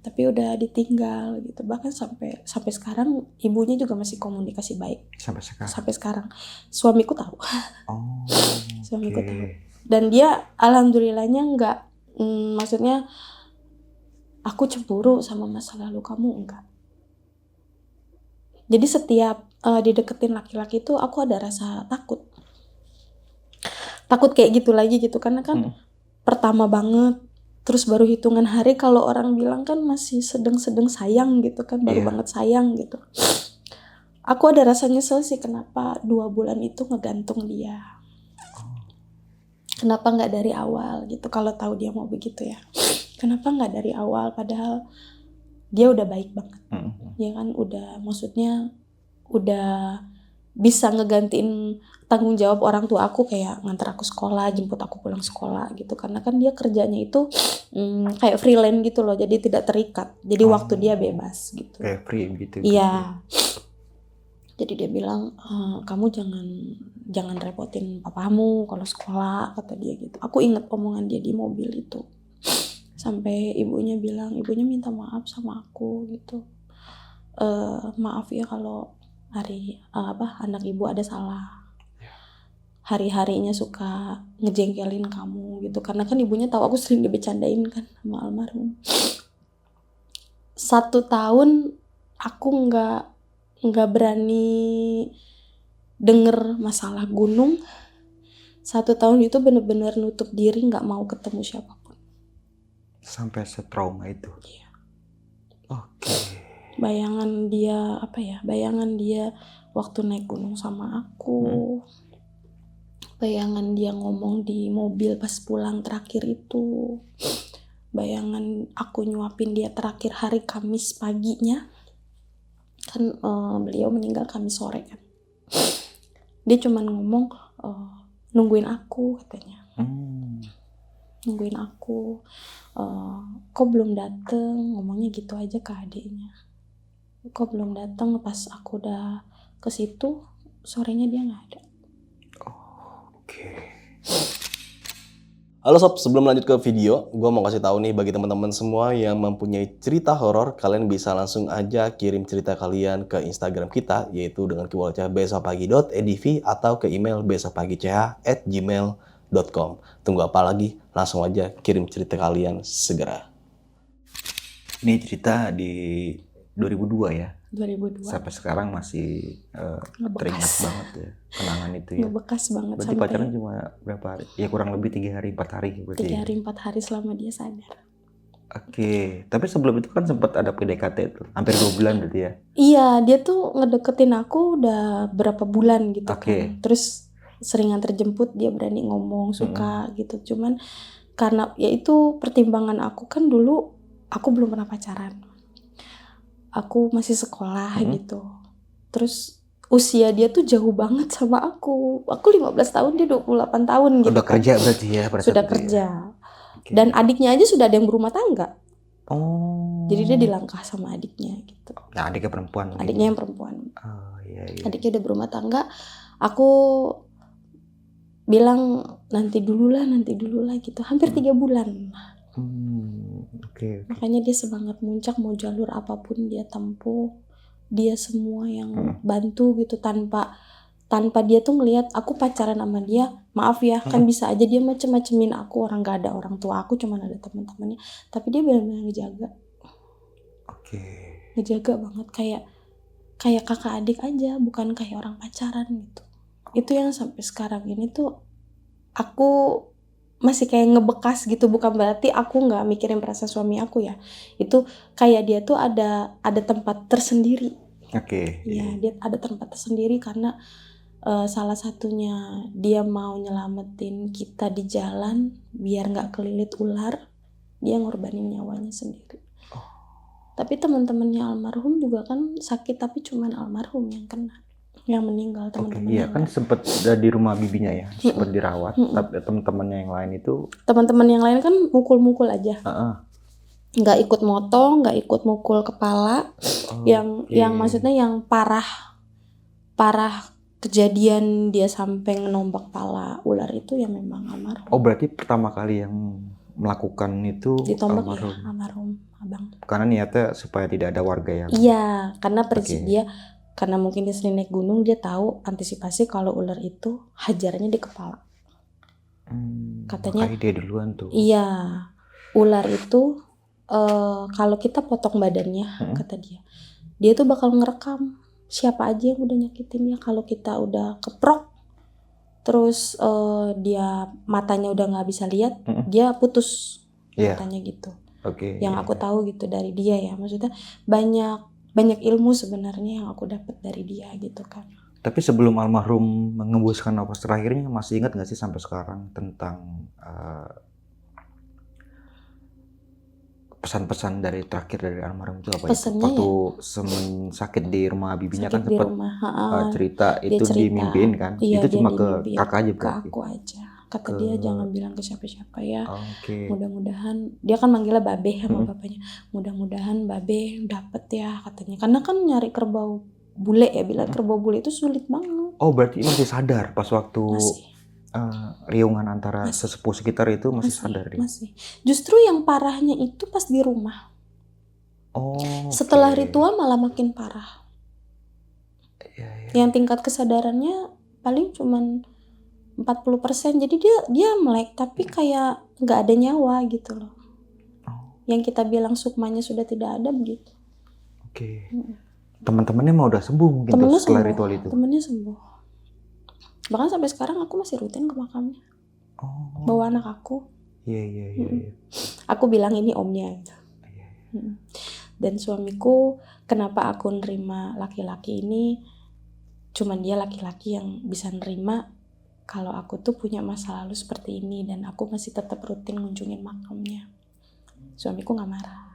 Tapi udah ditinggal gitu. Bahkan sampai sekarang ibunya juga masih komunikasi baik. Sampai sekarang. Suamiku tahu. Suamiku tahu. Dan dia alhamdulillahnya enggak, maksudnya aku cemburu sama masa lalu kamu, enggak. Jadi setiap dideketin laki-laki itu aku ada rasa takut. Takut kayak gitu lagi gitu, karena kan pertama banget. Terus baru hitungan hari, kalau orang bilang kan masih sedang sayang gitu kan, baru banget sayang gitu. Aku ada rasa nyesel sih kenapa 2 bulan itu ngegantung dia. Kenapa nggak dari awal gitu, kalau tahu dia mau begitu ya. Kenapa nggak dari awal, padahal dia udah baik banget. Mm-mm. Ya kan, udah maksudnya udah bisa ngegantiin tanggung jawab orang tua aku, kayak nganter aku sekolah, jemput aku pulang sekolah gitu. Karena kan dia kerjanya itu kayak freelance gitu loh, jadi tidak terikat. Jadi waktu dia bebas gitu. Kayak free gitu. Iya. Jadi dia bilang, kamu jangan repotin papamu kalau sekolah, kata dia gitu. Aku ingat omongan dia di mobil itu. Sampai ibunya minta maaf sama aku gitu. Maaf ya kalau anak ibu ada salah. Hari-harinya suka ngejengkelin kamu gitu. Karena kan ibunya tahu aku sering dibecandain kan sama almarhum. 1 tahun aku nggak berani denger masalah gunung. 1 tahun itu bener-bener nutup diri, nggak mau ketemu siapapun. Sampai setrauma itu. Iya. Oke. Bayangan dia waktu naik gunung sama aku. Bayangan dia ngomong di mobil pas pulang terakhir itu. Bayangan aku nyuapin dia terakhir hari Kamis paginya. Kan beliau meninggal Kamis sore kan. Dia cuman ngomong, nungguin aku katanya. Nungguin aku, kok belum dateng, ngomongnya gitu aja ke adiknya. Kok belum dateng, pas aku udah ke situ sorenya dia nggak ada. Oke. Halo sob, sebelum lanjut ke video, gue mau kasih tahu nih bagi teman-teman semua yang mempunyai cerita horor, kalian bisa langsung aja kirim cerita kalian ke Instagram kita, yaitu dengan keywordnya besokpagi.edv atau ke email besokpagi.ch@gmail.com. Tunggu apa lagi? Langsung aja kirim cerita kalian segera. Ini cerita di 2002 ya. 2002. Sampai sekarang masih teringat banget ya kenangan itu ya. Ngebekas banget. Berarti sampai pacaran cuma berapa hari? Ya kurang lebih 3 hari 4 hari berarti. 3 hari 4 hari selama dia sadar. Oke, tapi sebelum itu kan sempat ada PDKT tuh, hampir 2 bulan berarti ya. Iya, dia tuh ngedeketin aku udah berapa bulan gitu Oke. kan. Terus sering antar jemput, dia berani ngomong suka gitu. Cuman karena ya itu pertimbangan aku kan, dulu aku belum pernah pacaran. Aku masih sekolah gitu. Terus usia dia tuh jauh banget sama aku. Aku 15 tahun, dia 28 tahun gitu. Udah kan. kerja berarti ya pada Sudah saat itu kerja. ya? Oke. Dan adiknya aja sudah ada yang berumah tangga. Oh. Jadi dia dilangkah sama adiknya gitu. Nah, adiknya perempuan. Adiknya yang perempuan. Oh iya. Adiknya udah berumah tangga. Aku bilang nanti dulu lah gitu. Hampir 3 bulan. Oke. Makanya dia semangat muncak, mau jalur apapun dia tempuh. Dia semua yang bantu gitu, tanpa dia tuh ngelihat aku pacaran sama dia. Maaf ya, kan bisa aja dia macem-macemin aku, orang gak ada orang tua aku, cuman ada teman-temannya. Tapi dia benar-benar ngejaga. Oke. Ngejaga banget, kayak kakak adik aja, bukan kayak orang pacaran gitu. Itu yang sampai sekarang ini tuh aku masih kayak ngebekas gitu. Bukan berarti aku nggak mikirin perasaan suami aku ya. Itu kayak dia tuh ada tempat tersendiri. Oke. Iya, dia ada tempat tersendiri karena salah satunya dia mau nyelamatin kita di jalan biar nggak kelilit ular. Dia ngorbanin nyawanya sendiri. Tapi teman-temannya almarhum juga kan sakit, tapi cuman almarhum yang kena, yang meninggal. Teman-temannya Iya kan sempat di rumah bibinya ya, sempat dirawat. Tapi teman-temannya yang lain itu teman-teman yang lain kan mukul-mukul aja. Nggak ikut motong, nggak ikut mukul kepala. Yang maksudnya yang parah kejadian dia sampai ngenombak pala ular itu ya memang almarhum. Oh berarti pertama kali yang melakukan itu Ditombak almarhum. ya, almarhum abang. Karena niatnya supaya tidak ada warga yang. Iya, karena dia karena mungkin dia sering naik gunung, dia tahu antisipasi kalau ular itu hajarnya di kepala. Katanya dia duluan tuh. Iya, ular itu kalau kita potong badannya, kata dia tuh bakal ngerekam siapa aja yang udah nyakitin dia. Kalau kita udah keprok, terus dia matanya udah nggak bisa lihat, dia putus matanya gitu. Yang aku tahu gitu dari dia ya, maksudnya banyak ilmu sebenarnya yang aku dapat dari dia gitu kan. Tapi sebelum almarhum mengembuskan nafas terakhirnya, masih ingat nggak sih sampai sekarang tentang pesan-pesan dari terakhir dari almarhum itu apa itu? Pesannya Waktu sakit di rumah bibinya kan sakit di sempat rumah, cerita dia itu cerita. dimimpiin kan? Iya, Itu dia cuma ke dimimpiin. kakak aja Ke berarti? aku aja. Kata Ke- dia jangan bilang ke siapa-siapa ya. Oke. Mudah-mudahan, dia kan manggilnya Babe sama Mm-mm. bapaknya. Mudah-mudahan Babe dapet ya katanya. Karena kan nyari kerbau bule ya, bilang kerbau bule itu sulit banget. Oh berarti masih sadar pas waktu Masih. riungan antara Masih. sesepuh sekitar itu masih sadar dia? Masih. Justru yang parahnya itu pas di rumah. Oh. Setelah oke. ritual malah makin parah. Iya, iya. Yang tingkat kesadarannya paling cuman 40%. Jadi dia melek tapi kayak nggak ada nyawa gitu loh. Oh, Yang kita bilang sukmanya sudah tidak ada begitu. oke. Teman-temannya mau udah sembuh mungkin tuh Temennya setelah sembuh. ritual itu. Temennya sembuh. Bahkan sampai sekarang aku masih rutin ke makamnya. Oh. Bawa anak aku. Iya, iya, iya, iya. Aku bilang ini omnya gitu. Iya, iya. Dan suamiku, kenapa aku nerima laki-laki ini, cuman dia laki-laki yang bisa nerima kalau aku tuh punya masa lalu seperti ini dan aku masih tetap rutin ngunjungin makamnya. Suamiku gak marah.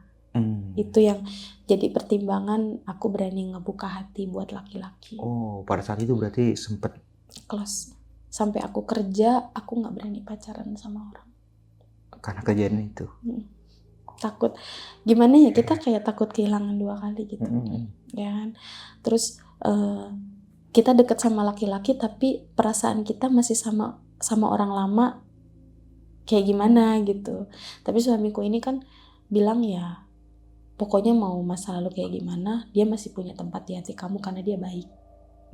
Itu yang jadi pertimbangan aku berani ngebuka hati buat laki-laki. Oh, pada saat itu berarti sempet Close. Sampai aku kerja, aku gak berani pacaran sama orang. karena kejadian itu. Takut. Gimana ya, kita kayak takut kehilangan 2 kali gitu. Ya kan? Terus kita deket sama laki-laki tapi perasaan kita masih sama orang lama kayak gimana gitu. Tapi suamiku ini kan bilang ya pokoknya mau masa lalu kayak gimana, dia masih punya tempat di hati kamu karena dia baik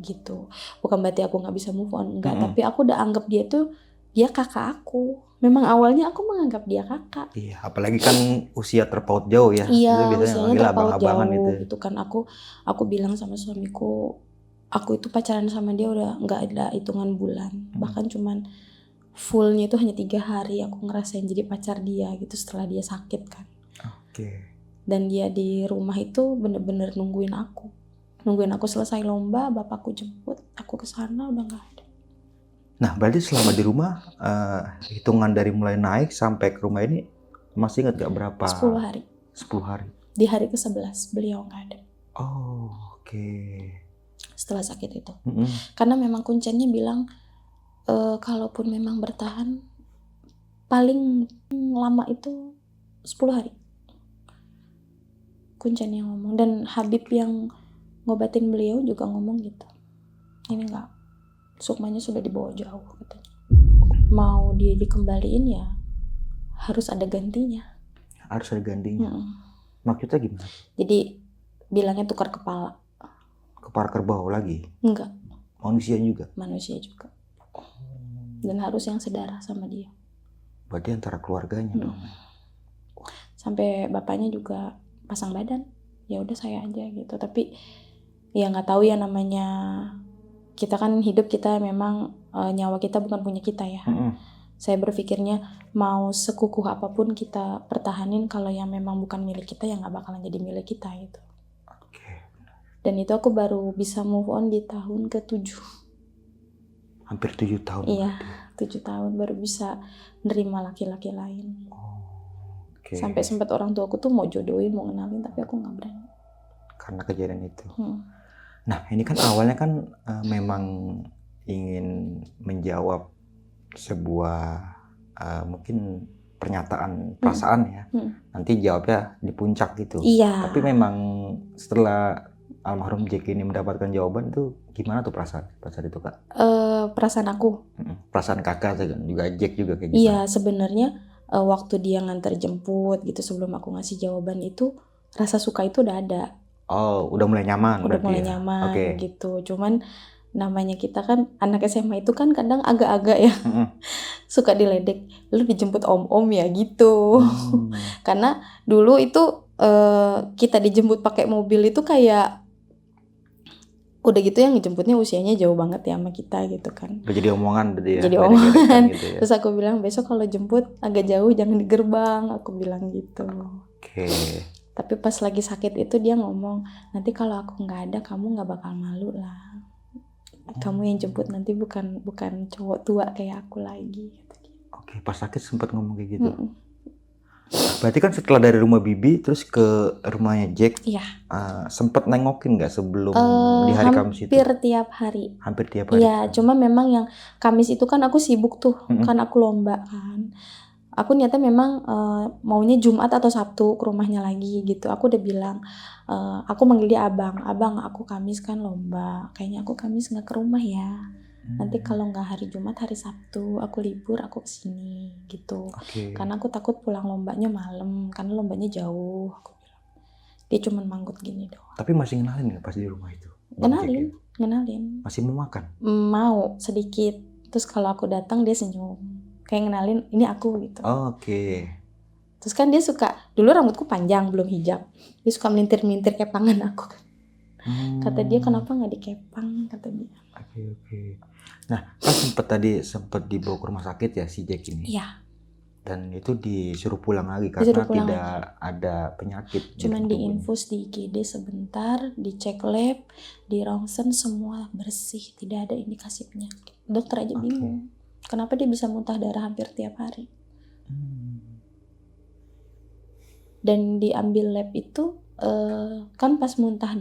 gitu. Bukan berarti aku gak bisa move on, enggak. Tapi aku udah anggap dia kakak aku. Memang awalnya aku menganggap dia kakak. Iya, apalagi kan usia terpaut jauh ya. Iya, Itu biasanya usianya manggil terpaut abang-abangan jauh gitu. gitu kan. Aku bilang sama suamiku, aku itu pacaran sama dia udah nggak ada hitungan bulan, bahkan cuman fullnya itu hanya 3 hari aku ngerasain jadi pacar dia gitu setelah dia sakit kan. Oke. Dan dia di rumah itu bener-bener nungguin aku selesai lomba, bapakku jemput aku ke sana, udah nggak ada. Nah, berarti selama di rumah hitungan dari mulai naik sampai ke rumah ini masih ingat gak berapa? 10 hari. 10 hari. Di hari ke-11 beliau nggak ada. Oh, oke. Setelah sakit itu. Karena memang kuncinya bilang kalaupun memang bertahan paling lama itu 10 hari. Kuncinya ngomong. Dan Habib yang ngobatin beliau juga ngomong gitu. Ini enggak, sukmanya sudah dibawa jauh katanya. Mau dia dikembaliin ya harus ada gantinya. Harus ada gantinya. Maksudnya gimana? Jadi bilangnya tukar kepala. Kepala kerbau lagi? Enggak. Manusia juga? Manusia juga. Dan harus yang sedarah sama dia. Berarti antara keluarganya dong. Sampai bapaknya juga pasang badan. Ya udah saya aja gitu. Tapi ya nggak tahu ya, namanya kita kan hidup, kita memang nyawa kita bukan punya kita ya. Saya berpikirnya mau sekukuh apapun kita pertahanin, kalau yang memang bukan milik kita ya nggak bakalan jadi milik kita gitu. Dan itu aku baru bisa move on di tahun ke-7. Hampir 7 tahun. Iya, 7 tahun baru bisa nerima laki-laki lain. Sampai sempat orang tua aku tuh mau jodohin, mau kenalin, tapi aku nggak berani. Karena kejadian itu. Nah, ini kan awalnya kan memang ingin menjawab sebuah mungkin pernyataan perasaan ya. Nanti jawabnya di puncak gitu. Iya. Tapi memang setelah almarhum Jack ini mendapatkan jawaban itu gimana tuh perasaan itu Kak? Perasaan aku? Perasaan kakak juga Jack juga kayak gitu. Iya, sebenarnya waktu dia nganter jemput gitu, sebelum aku ngasih jawaban itu, rasa suka itu udah ada. Oh, udah mulai nyaman. Udah mulai nyaman gitu. Cuman namanya kita kan anak SMA itu kan kadang agak-agak ya suka diledek, lu dijemput om-om ya gitu. Karena dulu itu kita dijemput pakai mobil itu kayak udah gitu yang ngejemputnya usianya jauh banget ya sama kita gitu kan. Udah jadi omongan berarti ya. Jadi omongan gitu ya. Terus aku bilang besok kalau jemput agak jauh jangan di gerbang, aku bilang gitu. Oke. Tapi pas lagi sakit itu dia ngomong, nanti kalau aku nggak ada kamu nggak bakal malu lah. Kamu yang jemput nanti bukan cowok tua kayak aku lagi. Oke, pas sakit sempat ngomong kayak gitu. Berarti kan setelah dari rumah Bibi terus ke rumahnya Jack, Iya. sempet nengokin nggak sebelum di hari Kamis itu? Hampir tiap hari. Hampir tiap hari. Iya, cuma memang yang Kamis itu kan aku sibuk tuh, kan aku lomba kan. Aku niatnya memang maunya Jumat atau Sabtu ke rumahnya lagi gitu. Aku udah bilang, aku manggil dia abang, aku Kamis kan lomba, kayaknya aku Kamis nggak ke rumah ya. Nanti kalau nggak hari Jumat, hari Sabtu aku libur, aku kesini gitu. Oke. Karena aku takut pulang lombanya malam, karena lombanya jauh. Aku bilang. Dia cuma manggut gini doang. Tapi masih ngenalin nggak pas di rumah itu? Bang Jack ya? Ngenalin. Masih mau makan? Mau sedikit. Terus kalau aku datang dia senyum. Kayak ngenalin ini aku gitu. Oke. Terus kan dia suka, dulu rambutku panjang belum hijab. Dia suka melintir-melintir kepangan aku kan. Kata dia kenapa nggak dikepang, kata dia. Oke. Nah, kan sempet dibawa ke rumah sakit ya si Jack ini. Iya. Dan itu disuruh pulang lagi karena Disuruh pulang tidak ada penyakit. Cuman di tubuhnya. diinfus di IGD sebentar, dicek lab, di ronsen semua bersih, tidak ada indikasi penyakit. Dokter aja bingung. Kenapa dia bisa muntah darah hampir tiap hari? Dan diambil lab itu kan pas muntah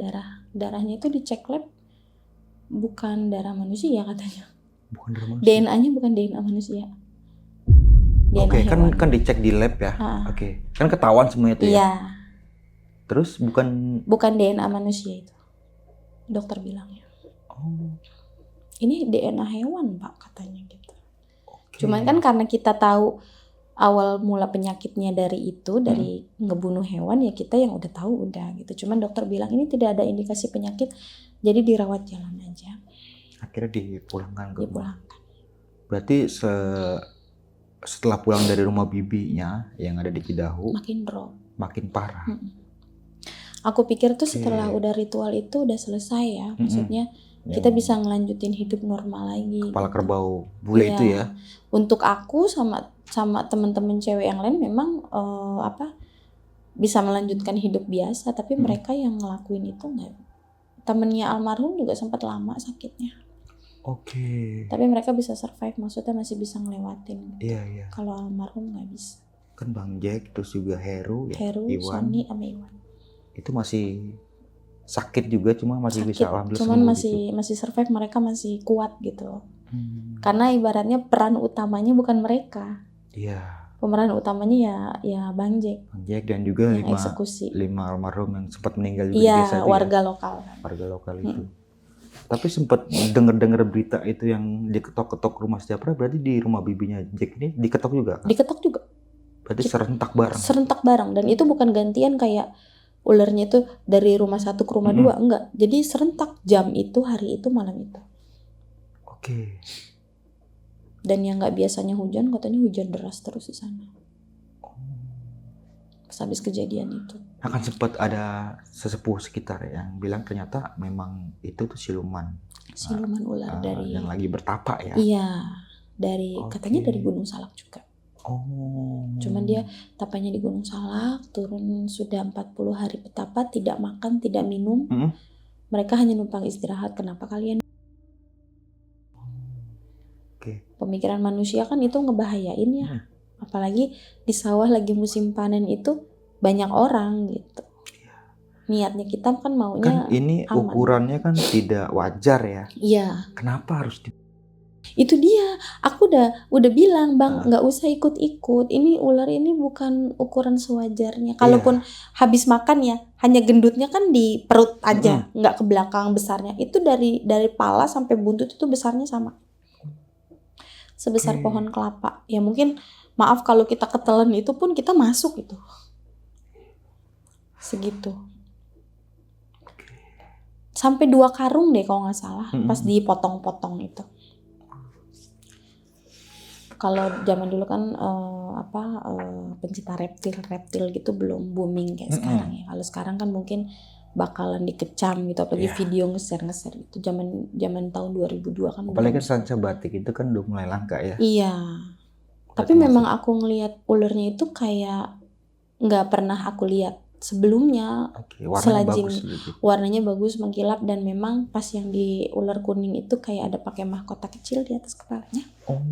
darahnya itu dicek lab bukan darah manusia katanya. Bukan darah manusia. DNA-nya bukan DNA manusia. Oke, hewan. kan dicek di lab ya. Oke. Kan ketahuan semuanya itu ya. Iya. Terus bukan DNA manusia itu. Dokter bilangnya. Oh. Ini DNA hewan, Pak, katanya gitu. Oke. Cuman kan karena kita tahu awal mula penyakitnya dari itu, dari ngebunuh hewan, ya kita yang udah tahu udah gitu. Cuman dokter bilang ini tidak ada indikasi penyakit, jadi dirawat jalan aja. Akhirnya dipulangkan ke rumah. Dipulangkan. Berarti setelah pulang dari rumah bibinya yang ada di Cidahu Makin drop. makin parah. Aku pikir tuh setelah udah ritual itu udah selesai ya. Maksudnya kita bisa ngelanjutin hidup normal lagi. Kepala gitu. kerbau bule itu ya. Untuk aku sama teman-teman cewek yang lain memang bisa melanjutkan hidup biasa, tapi mereka yang ngelakuin itu enggak. Temennya almarhum juga sempat lama sakitnya. Oke. Tapi mereka bisa survive, maksudnya masih bisa ngelewatin. Iya. Kalau almarhum nggak bisa. Kan Bang Jack terus juga Heru ya. Heru, Iwan. Sony, sama Iwan. Itu masih sakit juga, cuma masih Sakit, bisa alhamdulillah cuman sembuh masih survive, mereka masih kuat gitu. gitu. Karena ibaratnya peran utamanya bukan mereka. Iya. Pemeran utamanya ya Bang Jack. Bang Jack dan juga yang eksekusi. 5 almarhum yang sempat meninggal juga di Iya, desa itu warga ya. lokal. Warga lokal itu. Tapi sempat dengar berita itu yang diketok-ketok rumah Sejahtera, berarti di rumah bibinya Jack ini diketok juga kan? Diketok juga. Berarti serentak bareng. Serentak bareng, dan itu bukan gantian kayak ulernya itu dari rumah satu ke rumah dua, enggak. Jadi serentak jam itu, hari itu, malam itu. Oke. Dan yang nggak biasanya hujan, katanya hujan deras terus di sana. Habis kejadian itu. Akan sempat ada sesepuh sekitar yang bilang ternyata memang itu tuh siluman. Siluman ular dari yang lagi bertapa ya. Iya, katanya dari Gunung Salak juga. Oh. Cuman dia tapanya di Gunung Salak, turun sudah 40 hari petapa, tidak makan, tidak minum. Mereka hanya numpang istirahat. Kenapa kalian? Pemikiran manusia kan itu ngebahayain ya. Apalagi di sawah lagi musim panen itu banyak orang gitu. Niatnya kita kan maunya kan ini aman. Ukurannya kan tidak wajar ya. Iya. Kenapa harus Itu dia. Aku udah bilang, Bang, nggak usah ikut-ikut. Ini ular ini bukan ukuran sewajarnya. Kalaupun habis makan ya, hanya gendutnya kan di perut aja, nggak ke belakang besarnya. Itu dari pala sampai buntut itu besarnya sama. Sebesar pohon kelapa. Ya mungkin maaf kalau kita ketelan itu pun kita masuk itu. Segitu. Sampai 2 karung deh kalau nggak salah, pas dipotong-potong itu. Kalau zaman dulu kan pencinta reptil gitu belum booming kayak sekarang ya. Kalau sekarang kan mungkin bakalan dikecam gitu, apalagi video ngeser itu zaman tahun 2002 kan. Apalagi sanca batik itu kan udah mulai langka ya. Iya. Tapi memang aku ngelihat ulernya itu kayak nggak pernah aku lihat sebelumnya. Oke, warnanya Selajim. bagus gitu. Warnanya bagus, mengkilap, dan memang pas yang di ular kuning itu kayak ada pakai mahkota kecil di atas kepalanya. Oh.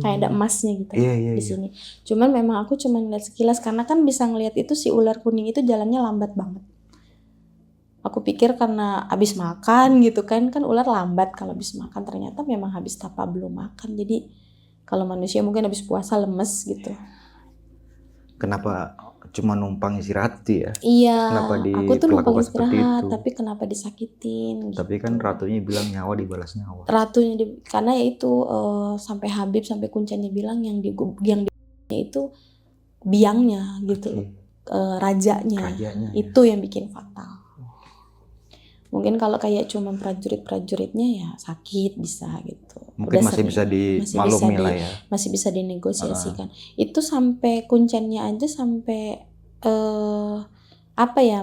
Kayak ada emasnya gitu Iya. di sini. Cuman memang aku cuma ngeliat sekilas karena kan bisa ngeliat itu si ular kuning itu jalannya lambat banget. Aku pikir karena habis makan gitu kan ular lambat kalau habis makan, ternyata memang habis tapa belum makan. Jadi kalau manusia mungkin habis puasa lemes gitu. Kenapa cuma numpang istirahat tuh ya? Iya, Kenapa aku tuh numpang diperlakukan seperti istirahat, itu? tapi kenapa disakitin? Tapi gitu. kan ratunya bilang nyawa dibalas nyawa. Karena ya itu sampai Habib sampai Kuncanya bilang yang di itu biangnya gitu, rajanya Rajanya. itu yang bikin fatal. Mungkin kalau kayak cuma prajuritnya ya sakit bisa gitu. Mungkin Udah masih sering, bisa dimaklumi lah ya. masih bisa dinegosiasikan. Itu sampai Kuncanya aja sampai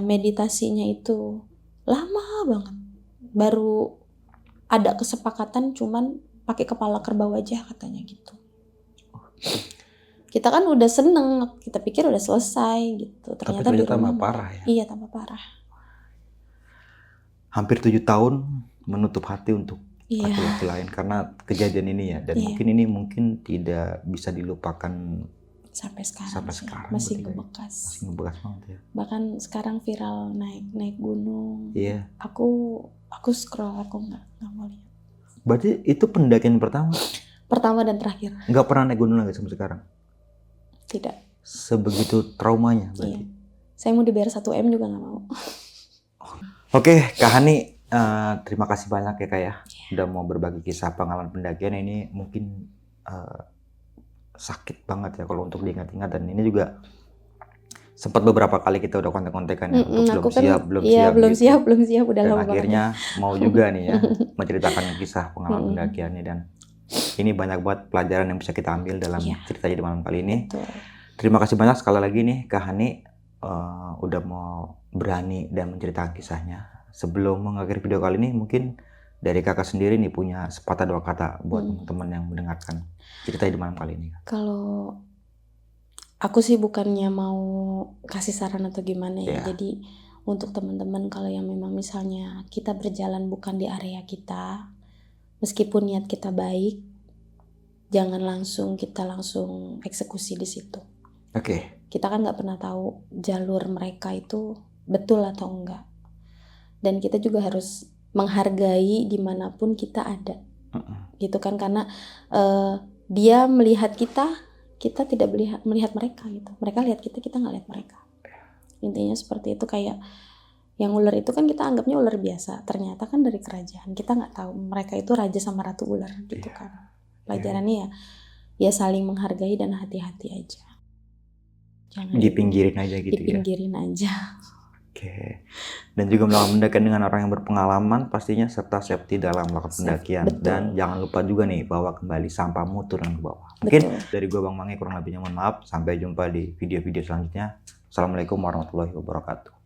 meditasinya itu lama banget. Baru ada kesepakatan cuman pakai kepala kerbau aja katanya gitu. Kita kan udah seneng, kita pikir udah selesai gitu. Ternyata di rumah tambah parah ya. Iya, tambah parah. Hampir 7 tahun menutup hati untuk Iya. laki-laki lain karena kejadian ini ya, dan Iya. mungkin tidak bisa dilupakan Sampai sekarang, Sampai sih. sekarang Masih berarti ya. ngebekas. masih ngebekas banget ya. Bahkan sekarang viral naik gunung. Iya. Aku scroll, aku nggak mau lihat. Berarti itu pendakian Pertama dan terakhir. nggak pernah naik gunung lagi sampai sekarang. Tidak. Sebegitu traumanya berarti. Iya. Saya mau dibayar 1M juga nggak mau. Oke, Kak Hani, terima kasih banyak ya Kak ya, udah mau berbagi kisah pengalaman pendakian. Ini mungkin sakit banget ya kalau untuk diingat-ingat, dan ini juga sempat beberapa kali kita udah kontek-kontekan ya, untuk belum siap, udah dan lama banget. akhirnya mau juga nih ya menceritakan kisah pengalaman pendakiannya, dan ini banyak banget pelajaran yang bisa kita ambil dalam cerita Jadi Malam kali ini. Betul. Terima kasih banyak sekali lagi nih Kak Hani, udah mau berani dan menceritakan kisahnya. Sebelum mengakhiri video kali ini, mungkin dari kakak sendiri nih punya sepatah dua kata buat teman-teman yang mendengarkan cerita Di Malam kali ini. Kalau aku sih bukannya mau kasih saran atau gimana ya. Jadi untuk teman-teman kalau yang memang misalnya kita berjalan bukan di area kita, meskipun niat kita baik, jangan langsung eksekusi di situ. Oke. Kita kan nggak pernah tahu jalur mereka itu betul atau enggak. Dan kita juga harus menghargai dimanapun kita ada. Gitu kan, karena dia melihat kita tidak melihat mereka gitu. Mereka lihat kita nggak lihat mereka. Intinya seperti itu. Kayak yang ular itu kan kita anggapnya ular biasa, ternyata kan dari kerajaan. Kita nggak tahu mereka itu raja sama ratu ular gitu kan. Pelajarannya ya saling menghargai dan hati-hati aja. Jangan Dipinggirin aja gitu dipinggirin aja. Oke. Dan juga melakukan pendakian dengan orang yang berpengalaman pastinya, serta safety dalam melakukan pendakian. Betul. Dan jangan lupa juga nih bawa kembali sampahmu turun ke bawah. Mungkin dari gua Bang Mangi kurang lebihnya mohon maaf. Sampai jumpa di video-video selanjutnya. Assalamualaikum warahmatullahi wabarakatuh.